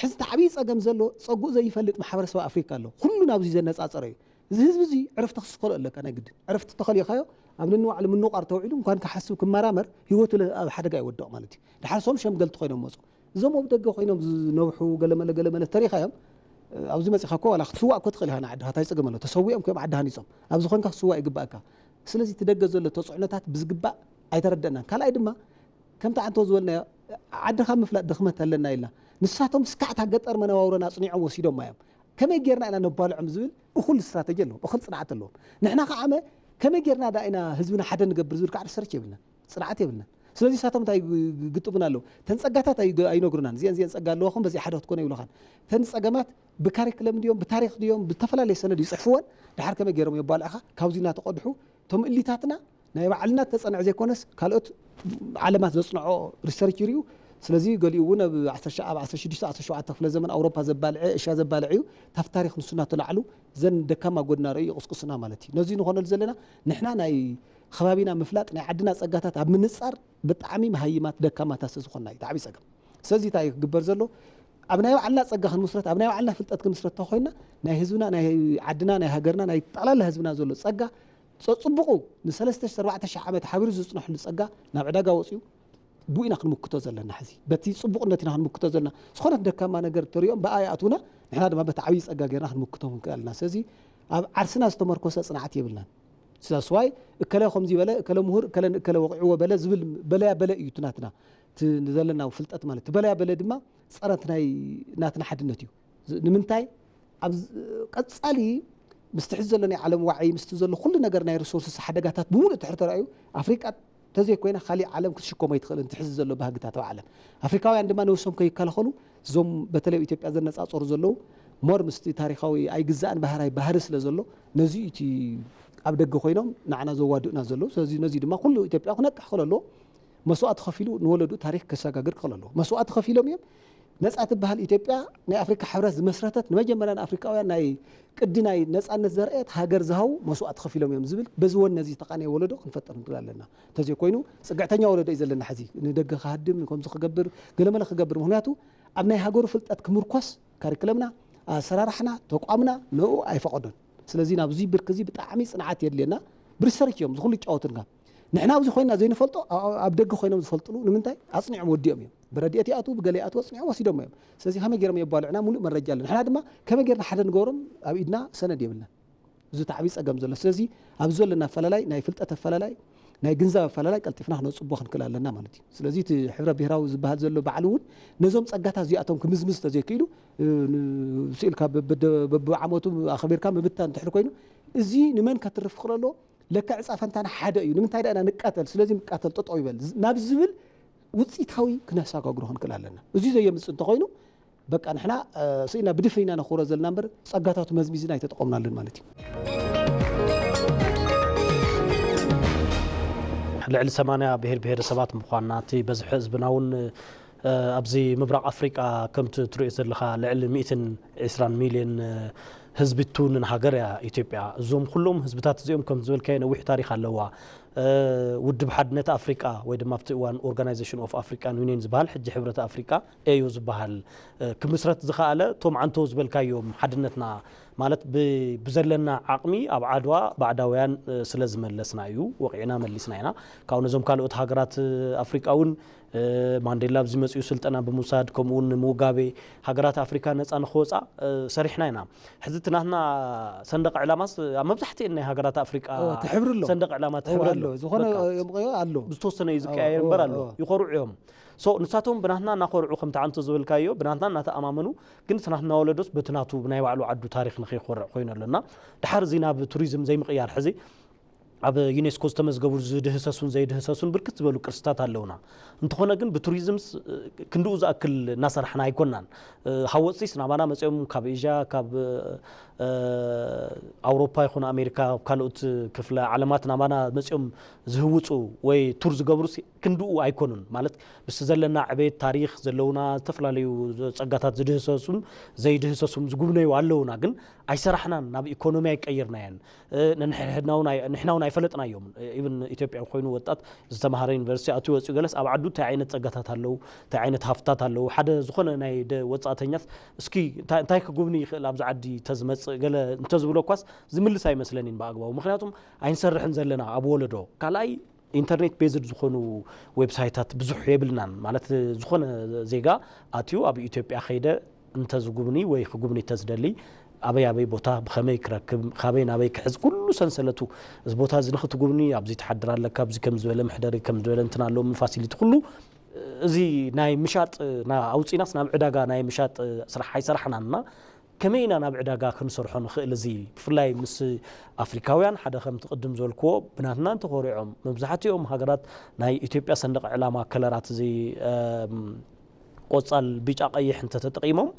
ሕዚ ዓብዪ ጸገም ዘሎ ጸጉኡ ዘይፈልጥ ማሕበረሰብ ኣፍሪካ ኣሎ ኩሉ ናብዚ ዘነጻጸረ እዩ እዚ ህዝቢ እዚ ዕረፍቲ ክስከሎ ኣለካ ናይ ግድን ዕረፍቲ ተኸሊኻዮ ኣብ ንንባዕሉ ምንቋር ተውዒሉ እንኳን ክሓስብ ክመራመር ሂወቱ ኣብ ሓደጋ ይወድቕ ማለት እዩ ድሓር ሶም ሸምገልቲ ኮይኖም መፁ እዞም ኣብ ደገ ኮይኖም ዝነብሑ ገለመለ ተሪኻዮም ኣብዚ መፂኻ እኮ ዋላ ክትስዋእ እኮ ትኽእል ኢኻ ንዓድኻ እንታይ ፅግም ኣሎ ተሰዊኦም እዮም ዓዲ ሃኒፆም ኣብዚ ኮይንካ ክትስዋእ ይግባእካ ስለዚ ትደገ ዘሎ ተፅዕኖታት ብዝግባእ ኣይተረደአናን ካልኣይ ድማ ከምቲ ዓንቶ ዝበልናዮ عدنا خام مفلات دخمت لنا إلا نساتهم سكعت هجتر من وورنا صنيع وسيدهم مايم كم يجرنا أنا نبالع مزول وكل استراتيجية لهم وكل صناعة لهم نحن قاعمة كم يجرنا دائنا هزبنا حدا نقبل زول كعر سرتي بلنا صناعة بلنا سلذي ساتهم تاي قطبنا له تنسقطات أي نقرنا زين سقال له خم بس حدا تكون يقولون تنسقمات بكاريكلم اليوم بتاريخ اليوم بتفلا لي سنة يصحفون لحر كم يجرهم يبالعها كاوزينا تقضحوا ثم اللي تاتنا نايم علنا تصنع زي كونس كالوت علامات يصنعوا ريسيرش يريو سلازي قال يونا ب 10 شعب 10 6 10 17 في زمن اوروبا زبالع اشياء زبالعيو تاف تاريخ نسنا طلعلو زن دكما قدنا رأي قصقصنا مالتي نزي نخون لزلنا نحنا ناي خبابينا مفلات ناي عدنا صقاتات اب منصار بطعمي مهيمات دكما تاسزخنا تعبي صقم سلازي تاي قبر زلو ابنايو علنا صقخ مسرت ابنايو علنا فلطت مسرت تخوينا ناي هزونا ناي عدنا ناي هاجرنا ناي طلال هزبنا زلو صقا صبقوا نسلسته 14 عام حبير زصنح لصقا ناب عداغا وصيو بوينا خنمكتو زلنا حزي بتي صبقنتنا خنمكتو زلنا سخونت دكما ነገር تريوم بآياتنا نحنا دما بتعوي صقا غيرنا خنمكتو نكالنا سزي عرسنا استمركوس صنعت يبلنا ساسواي اكله خمزي بلا اكله مهر اكله وقعوا بلا زبل بلا يتناتنا تزلنا وفلطت مالت بلا بلا دما صرتناي ناتنا حدنتيو نمنتاي قصالي مستحز لنا عالم وعي مستزل كل ነገር ናይ ሪሶርስ ሓደጋታት ብሙሉ ትሕርተ ራዩ አፍሪካ ተዘይ ኮይና خالي ዓለም ክትሽከሞ ይትኽእል እንትሕዝ ዘሎ ባህግታት ዓለም አፍሪካውያን ድማ ነውሶም ከይከለኸሉ ዞም በተለይ ኢትዮጵያ ዘነጻጾር ዘለው ሞር ምስቲ ታሪኻዊ ኣይግዛእን ባህሪ ስለ ዘሎ ነዚ እቲ ኣብ ደገ ኮይኖም ንዓና ዘዋድኡና ዘሎ ስለዚ ነዚ ድማ ኩሉ ኢትዮጵያ ክነቅሕ ከለሎ መስዋዕት ከፊሉ ንወለዱ ታሪክ ከሰጋግር ከለሎ መስዋዕት ከፊሎም እዮም ነጻት ባህል ኢትዮጵያ ናይ አፍሪካ ሕብረት ዝመስረተት ንመጀመርያ አፍሪካውያን ናይ ቅድናይ ነጻነት ዘርአት ሃገር ዝሃው መስዋዕት ከፊሎም እዮም ዝብል በዝወን ነዚ ተቃናይ ወለዶ ክንፈጥር እንክላለና ተዘይ ኮይኑ ጽግዕተኛ ወለዶ ይዘለና ሕዚ ንደገ ከሃድም ከምዚ ክገብር ገለመለ ክገብር ምክንያቱ ኣብ ናይ ሃገሩ ፍልጠት ክምርኮስ ካሪክለምና ኣሰራርሕና ተቋምና ነው ኣይፈቀዶን ስለዚ ናብዚ ብርክዚ ብጣዕሚ ጽንዓት የድልየና ብሪሰርች እዮም ዝኹሉ ይጫወቱና نحنا بزي خوينا زين فلتو أبدق خوينا بزفلتلو نمنتاي أصنع وديهم يوم برديتي أتو بقلياتو أصنع وسيدهم يوم سلزي هم جرم يبالعنا ملء من رجال نحنا دما كم جرنا حدا نقورم أبيدنا سنة ديبلنا زو تعبيس أجمع زول سلزي أبزول لنا فلالاي ناي فلتة فلالاي ناي جنزة فلالاي قلت فينا إحنا نصبح نكلا لنا مالتي سلزي حفرة بهراو زبهات زلوا بعلون نظام سجتها زي أتوم كمزمز تزي كيلو سئل كاب بعموتو أخبر كام بتان تحركينه زي نمن كترف خلاله لك عصا فانتانا حدا يو نمنتاي انا نقاتل سلازم نقاتل ططو يبل نابزبل وصيتاوي كناساغغرون كلالنا ازي زي يمصن تخوينو بقى نحنا سينا بدفينا نخوره زلنا نمبر صقاتاتو مزميزنا يتطقمنالن مالتي لعل 8 بهر سبات مخاناتي بزح حزبناون ابزي مبرق افريقيا كمت ترئي زلخا لعل 120 مليون ህዝብቱን ሃገርያ ኢትዮጵያ ዞም ሁሉም ህዝብታት እዚኦም ከም ዝብል ከይነ ውሕ ታሪኽ ኣለዋ ውድብ ሓድነት አፍሪካ ወይ ድማ ፍትዋን ኦርጋናይዜሽን ኦፍ አፍሪካን ዩኒየን ዝበሃል ሕጂ ሕብረት አፍሪካ ኤዩ ዝበሃል ክምስረት ዝኻኣለ ቶም ዓንቶ ዝበልካዮም ሓድነትና ማለት ብዘለና ዓቕሚ ኣብ ዓድዋ ባዕዳውያን ስለ ዝመለስና እዩ ወቂዕና መሊስና ኢና ካብ ነዞም ካልኦት ሃገራት አፍሪካውን ማንዴላ ብዚ መጽኡ ስልጠና በሙሳድ ከምኡን ሙጋቤ ሃገራት አፍሪካ ነፃ ንኽወፃ ሰሪሕና ኢና ሕዚ ትናትና ሰንደቅ ዕላማስ ኣብ መብዛሕትኡ ናይ ሃገራት አፍሪካ ትሕብርሎ ሰንደቅ ዕላማ ትሕብርሎ ዝኾነ የምቀዮ ኣሎ ብዝተወሰነ ይዝቀያየር እምበር ኣሎ ይኸርዑ እዮም ንሳቶም ብናትና እናኸርዑ ከምቲ ዓንቶ ዝበልካዮ ብናትና እናተኣማመኑ ግን ትናትና ወለዶስ በትናቱ ብናይ ባዕሉ ዓዱ ታሪክ ንኸይኮርዕ ኮይኑ ኣለና ድሓር እዚ ናብ ቱሪዝም ዘይምቕያር ሕዚ ኣብ ዩኔስኮ ዝተመዝገቡ ዝድህሰሱን ዘይድህሰሱን ብርክት ዝበሉ ቅርስታት ኣለውና እንተኾነ ግን ብቱሪዝም ክንድኡ ዝኣክል እናሰርሕና ኣይኮናን ሃወፅቲስ ናባና መፅኦም ካብ ኤዥያ ካብ ኣውሮፓ ይኹን ኣሜሪካ ካልኦት ክፍለ ዓለማት ናባና መፅኦም ዝህውፁ ወይ ቱር ዝገብሩ ክንድኡ ኣይኮኑን ማለት ብስ ዘለና ዕቤት ታሪክ ዘለውና ዝተፈላለዩ ፀጋታት ዝድህሰሱን ዘይድህሰሱን ዝጉብነዩ ኣለውና ግን ኣይሰራሕናን ናብ ኢኮኖሚ ኣይቀይርናየን ንሕናውን ኣይፈለጥናዮም ኢብን ኢትዮጵያ ኮይኑ ወጣት ዝተምሃረ ዩኒቨርሲቲ ኣትዩ ወፅኡ ገለስ ኣብ ዓዱ እንታይ ዓይነት ፀጋታት ኣለዉ እንታይ ዓይነት ሃፍታት ኣለዉ ሓደ ዝኾነ ናይ ወፃእተኛት እስኪ እንታይ ክጉብኒ ይኽእል ኣብዚ ዓዲ ተዝመፅእ ገለ እንተዝብሎ እኳስ ዝምልስ ኣይመስለኒን ብኣግባቡ ምክንያቱም ኣይንሰርሕን ዘለና ኣብ ወለዶ ካልኣይ ኢንተርኔት ቤዝድ ዝኾኑ ዌብሳይታት ብዙሕ የብልናን ማለት ዝኾነ ዜጋ ኣትዩ ኣብ ኢትዮጵያ ኸይደ እንተዝጉብኒ ወይ ክጉብኒ ተዝደሊ ኣበይ ቦታ ብኸመይ ክረክብ ካበይ ናበይ ክሕዝ ኩሉ ሰንሰለቱ እዚ ቦታ እዚ ንኽትጉብኒ ኣብዚ ተሓድር ኣለካ ኣብዚ ከም ዝበለ ምሕደሪ ከም ዝበለ እንትን ኣሎ ፋሲሊቲ ኩሉ زي ناي مشات نا أوصيناس ناب عداجا ناي مشات صراحة حي صراحة نانا كمينا ناب عداجا كنصرحون خيل زي فلاي مس أفريقيان حدا خم تقدم زولكو بناتنا تقوريهم مبزحتهم هاجرات ناي إثيوبيا صندوق علامة كلرات زي قصال بيج أقيح أنت تتقيمهم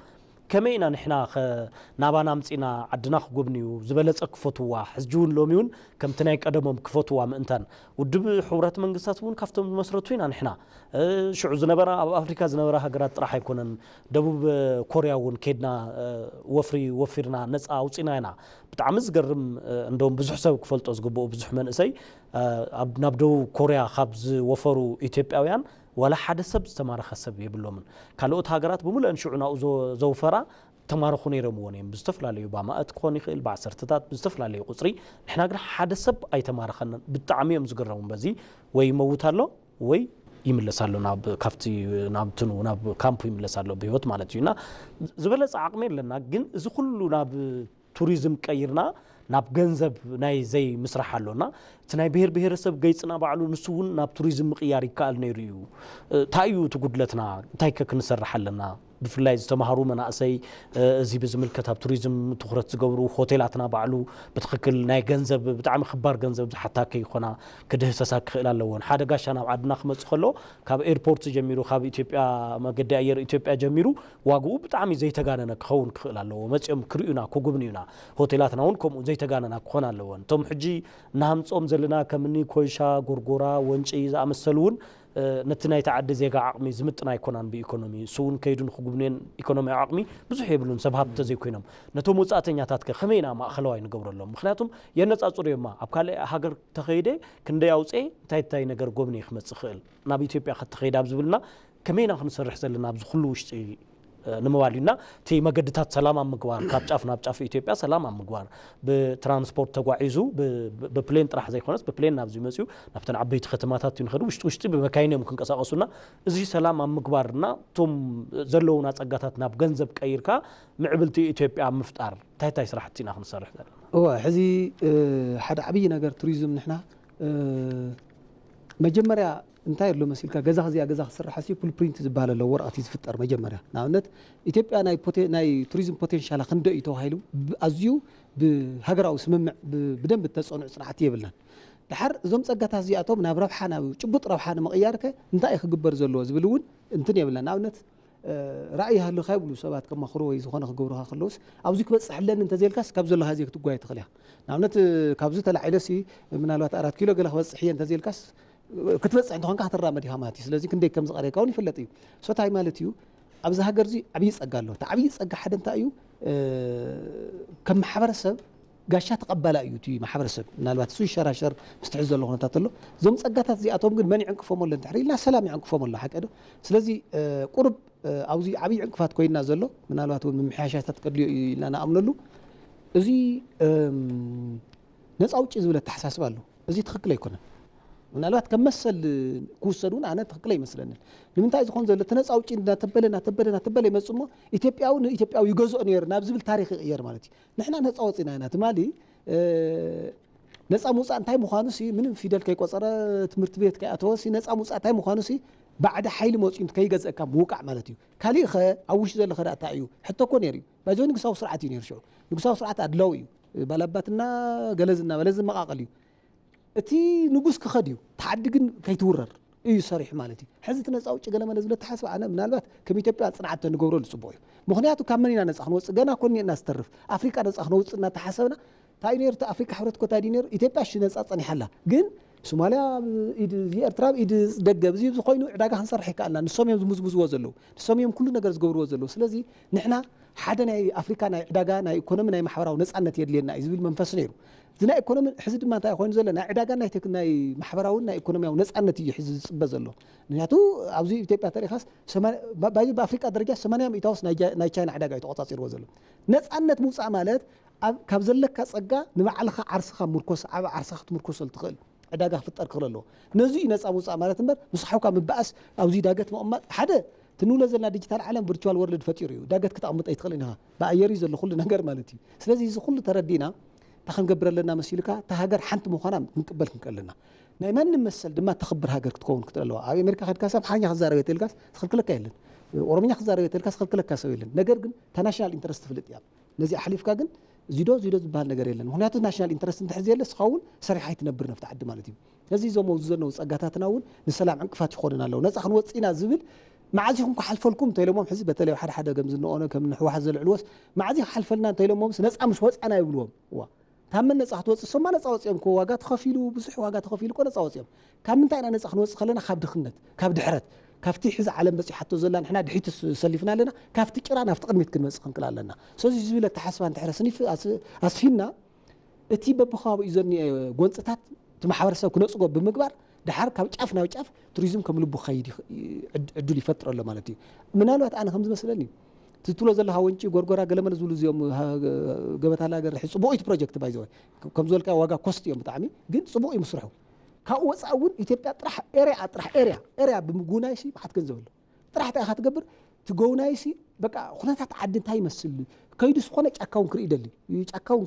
كمينا نحنا نابانا مصينا عدنا خغبنيو زبلص كفتوا حجون لوميون كم تنايق قدمهم كفتوا مانتان ودب حورات منغستات ون كافتم مسرتوينا نحنا شعو زنبرا افريكا زنبرا هاغرات طرح يكونن دبوب كوريا ون كيدنا وفرنا نصا اوصينانا بتعم زغرم اندوم بزح سب كفلطو زغبو بزح منسي نابدو كوريا خبز وفرو ايثيوبياويان ولا حد سب استمارخ سب يبلومن كالوت هاجرات بمول انشعنا زوفرا تمارخون يرمونين بستفلاليو بامات كون يخيل بعسرتات بستفلاليو قصري نحنا غير حد سب اي تمارخن بالطعميم زغرون بزي وي موتالو وي يملسالو ناب كافتي نابتنو ناب كامبو يملسالو بهوت مالتينا زبلص عقمي لنا جن از كله ناب توريزم قيرنا ناب ገንዘብ ናይ ዘይ مسرح አለውና ትናይ ብሄር ሰብ ገይጽና ባዕሉ ንሱውን ናብ ቱሪዝም ምቅያር ይካል ነይሩ እዩ ታዩ ትጉድለትና እንታይ ከክንሰርሐለና بفلاي ዝተማሃሩ መናእሰይ እዚ ብዝምልከት ኣብ ቱሪዝም ትኩረት ዝገብሩ ሆቴላትና ባዕሉ በትክክል ናይ ገንዘብ ብጣዕሚ ክባር ገንዘብ ዝሓታከ ይኾና ክድህሰሳ ክእል ኣለዎን ሓደ ጋሻ ናብ ዓድና ክመጽ ከሎ ካብ ኤርፖርት ጀሚሩ ካብ ኢትዮጵያ መገዲ ኣየር ኢትዮጵያ ጀሚሩ ዋግኡ ብጣዕሚ ዘይተጋነነ ክኸውን ክእል ኣለዎ መጽኦም ክርዩና ክጉብንዩና ሆቴላትና ውን ከምኡ ዘይተጋነና ክኾን ኣለዎን ቶም ሕጂ ናምጾም ዘለና ከምኒ ኮይሻ ጎርጎራ ወንጪ ዝኣመሰሉን نتناي تعدي زيغا عقمي زمتنا يكونان بإيكونومي سون كيدون خغبنين إيكونومي عقمي بزح يبلون سبب تزي كوينهم نتو موصاتنياتات خمينا ما خلواي نغبر لهم مخنياتهم ينصاصور يما ابكال هاجر تخيده كندي اوصي تاي نغر غوبني خمص خيل ناب ኢትዮጵያ ከተخيዳ ብዝብልና ከመይና ክንሰርሕ ዘለና ብዝ ኩሉ ውሽጢ نموالينا تي مجدتات سلام مقوار كابشاف نابشاف إثيوبيا سلام مقوار بترانسبورت تقاعيزو ببلين طرح زي خلاص ببلين نابزي مسيو نفتن عبيت ختماتات ينخدو وشتي بمكاينه ممكن قساقسونا ازي سلام مقوارنا توم زلونا صقاتات ناب ገንዘብ ቀይርካ معبلتي إثيوبيا مفتار تاي سرحتينا خنصرح زلنا هو حزي حدا عبي نجر توريزم نحنا مجمريا انتاي له مسيلكا غزا زيا غزا سرح حسي فول برينت زبال له ورقات يفطر مجمريا ناونت ኢትዮጵያ ናይ ቱሪዝም ፖቴንሻል ክንደ ይተዋሂሉ ኣዝዩ ብሃገራዊ ስምምዕ ብደንብ ተጸንዑ ጽናዕት ይብልናን ድሓር እዞም ጸጋታት እዚኣቶም ናብ ረብሓ ናብ ጭቡጥ ረብሓ ንምቕያርከ እንታይ ክግበር ዘለዎ ዝብልውን እንትን ይብልናን ናውነት رأي هالو خايبلو سبات كما خروي زخونه خغبروها خلوس ابزي كبصح لن انت زيلكاس كابزلو هازيك تغاي تخليها نعمت كابزو تلعيلسي منالات 4 كيلو قال خبصحيه انت زيلكاس كتبصح انت هانك هترامد يهاماتي ስለዚህ ክንደይ ከም ዝቀረይካውን ይፈለጥ እዩ ሶታይ ማለት እዩ ኣብዚ ሃገር ዚ ዓብይ ጸጋሎ ዓብይ ጸጋ ሓደ እንታይ እዩ ከም ማሕበረሰብ ጋሻ ተቀበላ እዩ ቲ ማሕበረሰብ ምናልባት እሱ ይሸራሸር ምስትሕዝ ዘሎ ኩነታት ኣሎ ዞም ጸጋታት እዚኣቶም ግን መን ይዕንቅፎም ኣሎ እንተሕሪልና ሰላም ይዕንቅፎም ኣሎ ሓቀዶ ስለዚ ቁርብ ኣብዚ ዓብይ ዕንቅፋት ኮይና ዘሎ ምናልባት ምምሕያሻታት ቀድልዮ ኢልና ንኣምነሉ እዚ ነፃ ውጪ ዝብለ ተሓሳስብ ኣሎ እዚ ትክክል ኣይኮነን ምናልባት ከመሰል ኩሰዱን ኣነ ትክክል ይመስለናል ንምንታይ ዝኾን ዘሎ ተነፃ ውጪ እናተበለ ይመጽሞ ኢትዮጵያዊ ይገዝኦ ነይር ናብ ዝብል ታሪኽ ይቕየር ማለት እዩ ንሕና ነፃ ወፂና ኢና ትማሊ ነፃ ሙፃ እንታይ ምዃኑ ሲ ምንም ፊደል ከይቆፀረ ትምህርቲ ቤት ከይኣተወሲ ነፃ ሙፃ እንታይ ምዃኑ ሲ بعد حيل موصين كيغزك موقع مالتي كالي خ اوش زل خدا تاعيو حتى كون يري باجو نقصاو سرعتي نيرشو نقصاو سرعت ادلوي بالاباتنا غلزنا ولز مقاقليو اتي نقص كخديو تعدقن كيتورر اي صريح مالتي حزت نصاو چغله مالز بلا تحسب انا منالبات كم ኢትዮጵያ ጽናዓት ንገብሮ ልጽቦዩ ምክንያቱ ካመኒና ነጻኽኖ ጽገና ኮን እናስተርፍ አፍሪካ ነጻኽኖ ጽና ተሐሰብና ታይኔር አፍሪካ ሕብረት ኮታ ዲነር ኢትዮጵያ ሽ ነጻ ጸኒሐላ ግን ሶማሊያ ኢድ ኤርትራ ኢድ ደገብ ዚ ዝኾይኑ ዕዳጋ ክንሰርሕ ይካልና ንሶምዮም ዝምዝምዝዎ ዘለዉ ንሶምዮም ኩሉ ነገር ዝገብርዎ ዘለዉ ስለዚ ንሕና ሓደ ናይ አፍሪካ ናይ ዕዳጋ ናይ ኢኮኖሚ ናይ ማሕበራዊ ነጻነት የድልየና እዩ ዝብል መንፈስ ነይሩ እዚ ናይ ኢኮኖሚ ሕዚ ድማ እንታይ ኮይኑ ዘሎ ናይ ዕዳጋ ናይ ማሕበራዊ ናይ ኢኮኖሚያዊ ነጻነት እዩ ሕዚ ዝጽበ ዘሎ ምክንያቱ ኣብዚ ኢትዮጵያ ታሪኻስ በአፍሪካ ደረጃ 80% ውስጥ ናይ ቻይና ዕዳጋ እዩ ተቆጻጺርዎ ዘሎ ነጻነት ምውፃእ ማለት ካብ ዘለካ ጸጋ ንባዕልኻ ዓርስኻ ምርኮስ ዓብ ዓርስኻ ትምርኮስ ትኽእል ዕዳጋ ፍጠር ክረሎ ነዚ ነፃ ሙፃ ማለት እንበር ምስሓውካ ምባእስ ኣብዚ ዳገት መቕማጥ ሓደ ትንውለ ዘለና ዲጂታል ዓለም ቨርቹዋል ወርልድ ፈጢሩ እዩ ዳገት ክትቕምጥ ኣይትኽእል ኢኻ ብኣየር ዘሎ ኩሉ ነገር ማለት እዩ ስለዚ እዚ ኩሉ ተረዲና ታኸንገብረለና መሲልካ ተሃገር ሓንቲ ምዃና ክንቅበል ክንቀለና ናይ ማንም መሰል ድማ ተኽብር ሃገር ክትከውን ክትለዋ ኣብ ኣሜሪካ ኸድካ ሰብ ሓኛ ክዛረብ የትልካስ ትኽልክለካ የለን ኦሮምኛ ክዛረብ የትልካስ ትኽልክለካ ሰብ የለን ነገር ግን ናሽናል ኢንተረስት ትፍልጥ እያ ነዚ ኣሕሊፍካ ግን ዚዶ ዝበሃል ነገር የለን ምክንያቱ ናሽናል ኢንተረስት እንድሕር ዘየለ ስኻውን ሰሪሓ ይትነብር ነፍቲ ዓዲ ማለት እዩ እዚ ዞም ዘነው ፀጋታትና እውን ንሰላም ዕንቅፋት ይኾኑና ኣለዉ ነፃ ክንወፅኢና ዝብል معازيهم كحلفلكم تيلمهم حزب بتلي واحد حدا جمز إنه أنا كم نحو واحد زل علوس معازي حلفلنا تيلمهم ناس مش وص أنا يقولهم وا هم الناس أحتوص ثم ناس أوصيهم كوا واجات خفيلو بصح واجات خفيلو كنا أوصيهم كم من تاينا ناس أحنوص خلينا خاب خنت كاب دحرت كافتي حز علم بس حتى زلنا إحنا دحيت سلفنا لنا كافتي كرانا افتقد ميت كلمة سخن كلا لنا سوزي زبيلة تحسبان تحرسني في أسفينا اتي ببخاو يزرني جونستات تمحور سو كنا صقب بمقبر دحر كاب تعفنا وتعف توريزم كملو بخيد عدو لي فتره له مالتي منالوات انا خمس مسلني تتلو زلها وانشي غورغورا قلمن زولو زيوم غبتا لا غير صبويت بروجكت بايزوي كم زولكا واغا كوست يوم طعمي ግን صبوي مسرحو كاو وصاون ኢትዮጵያ ጥራሕ ኤሪያ ብምጉናይሲ ባሕት ገንዘበሉ ጥራሕ ታ ክትገብር ትጎውናይሲ በቃ ኩነታት ዓዲ እንታይ ይመስል ከይዱስ ኾነ ጫካውን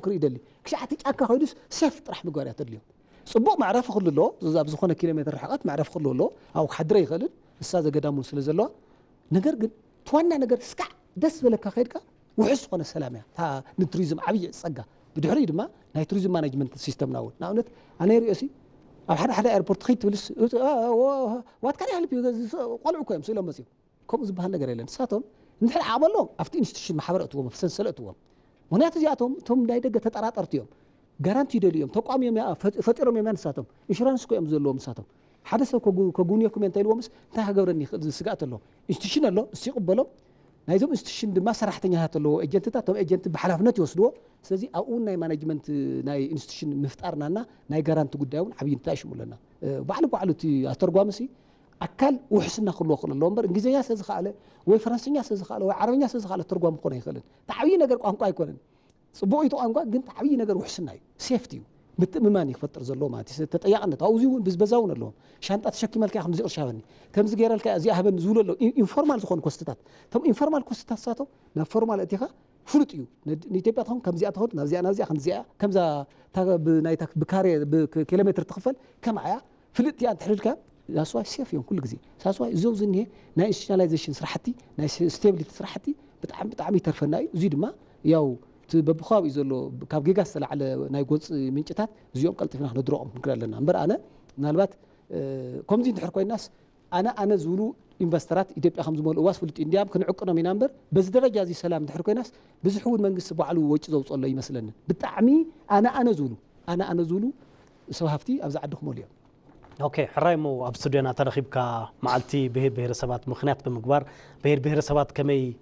ክርኢ ደሊ ክሻዓቲ ጫካ ከይዱስ ሴፍ ጥራሕ ምግባር ያተልዩ صبوق معرفة كله له زاب زخونة كيلومتر حقات معرفة كله له أو حدري خلد السادة قدامون سلزلوا نجر توانا نجر سكع دس ولا كخيرك وحس قنا السلامة ها نتريزم عبيد صقة بدي حريد ما نتريزم مانجمنت سيستم ناول ناولت أنا رئيسي أو حدا إيربورت خيط ولس وات كان يحلب قلعوا كم سيلهم مسيو كم زبها نجر إلين ساتهم نحن عملهم أفتين إيش محاورتهم في سنسلتهم هنا تجاتهم ثم دايدة تترات أرتيهم جارانتي دليهم تقام يوم فترة يوم ساتهم إنشورانس كو يمزلهم ساتهم حدث كجونيكم ينتهي مس تها جورني سقات الله استشين الله استقبلهم نايزهم استشين ما سرحتني هات الله إجنتها توم إجنت بحلفنات يوصلوا سازي أقول ناي مانجمنت ناي استشين مفتقرنا ناي جارانت قدامون حبين تاشم لنا بعلو تي أترجمسي أكل وحسنا خلوا الله أمبر إنجليزية سازخاله وفرنسية سازخاله وعربية سازخاله ترجم قرني خلنا تعبين نجر قام قاي كورن صبويتو أنقا قنت عبي نجر وحسناي سيفتيو متماني فتر زلوا ماتي تتيقنا تاوزيون بزبزاون لهم شانت تشكي مالك ياخذ زي شاوني كم زغير لك ازي هبن زول له انفورمال زخون كوستات تم انفورمال كوستات ساتو نا فورمال اتيخا فلطيو نيتيباتهم كم زي اتهود نازي خنزيا كم ذا نايتك بكاري بكيلومتر تخفل كم عيا فلطي انت حرلك سواء سيف يوم كل غزي سواء زوزني ناشناليزيشن سرحتي ناش ستابيليتي سرحتي بتعم يترفناي زيد ما ياو ببخاوي زلو كاب جيجاس على نايغوص منشتات زيوم قلتفنا ندرقهم نكرلنا امبر انا نالبات كومزي تحر كوي الناس انا زولو انفسترات ايثيوبيا خمس مول واس فلت انديام كنعقنا من امبر بس درجه زي سلام تحر كوي الناس بزحول منغس بعلو وጭ زوص الله يمسلنا بتعمي انا زولو سو هافتي ابز عدكم اليوم اوكي حرايمو اب ستوديونا ترخيبكا معلتي بهر سبات مخنيات بمغبار بهر سبات كمي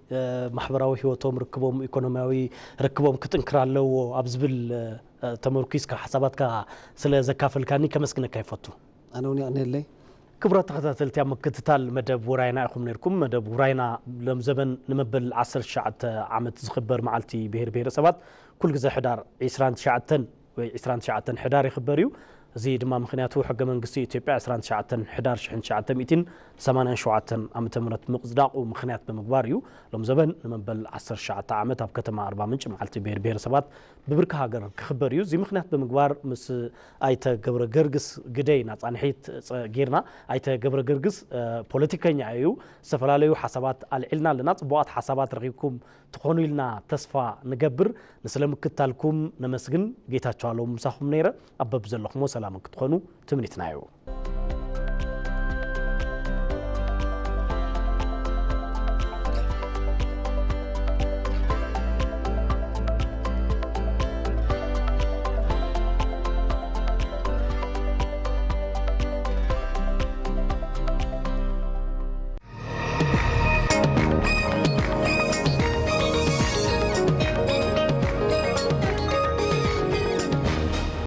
محبراوي هيوتهم ركبهم ايكونومياوي ركبهم كتنكرالو اب زبل تمركيسكا حساباتكا سلا زكافلكاني كمسكنك يفتو انا وني انا لي كبرة تخاتلتي مكتتال مدب وراينا اخو منيركم مدب وراينا لم زبن نمبل 10 شعت عمت زخبر معلتي بهر سبات كل جزء حدار 20 شعتن و 20 شعتن حدار يخبريو زي دما مخنياتو حق منقسي إثيوبيا 19 11 87 عام تمرت مقصداق ومخنيات بمقباريو لم زبن نمبل 10 شعات عامت اب كتما 4 منش معلتي بير سبات ببركه هاجر كخبريو زي مخنيات بمقبار مس ايته قبر قرقس قدي ناصانحيت غيرنا ايته قبر قرقس بوليتيكانيا ايو سفلاليو حسابات العلنا لناط بوات حسابات رغيكم تخونوا لنا تصفى نقبر نسلم كتالكم نمسجن جيتاچو مساخم نيره ابب زلخمو سلامك تخونوا تمنيتنايو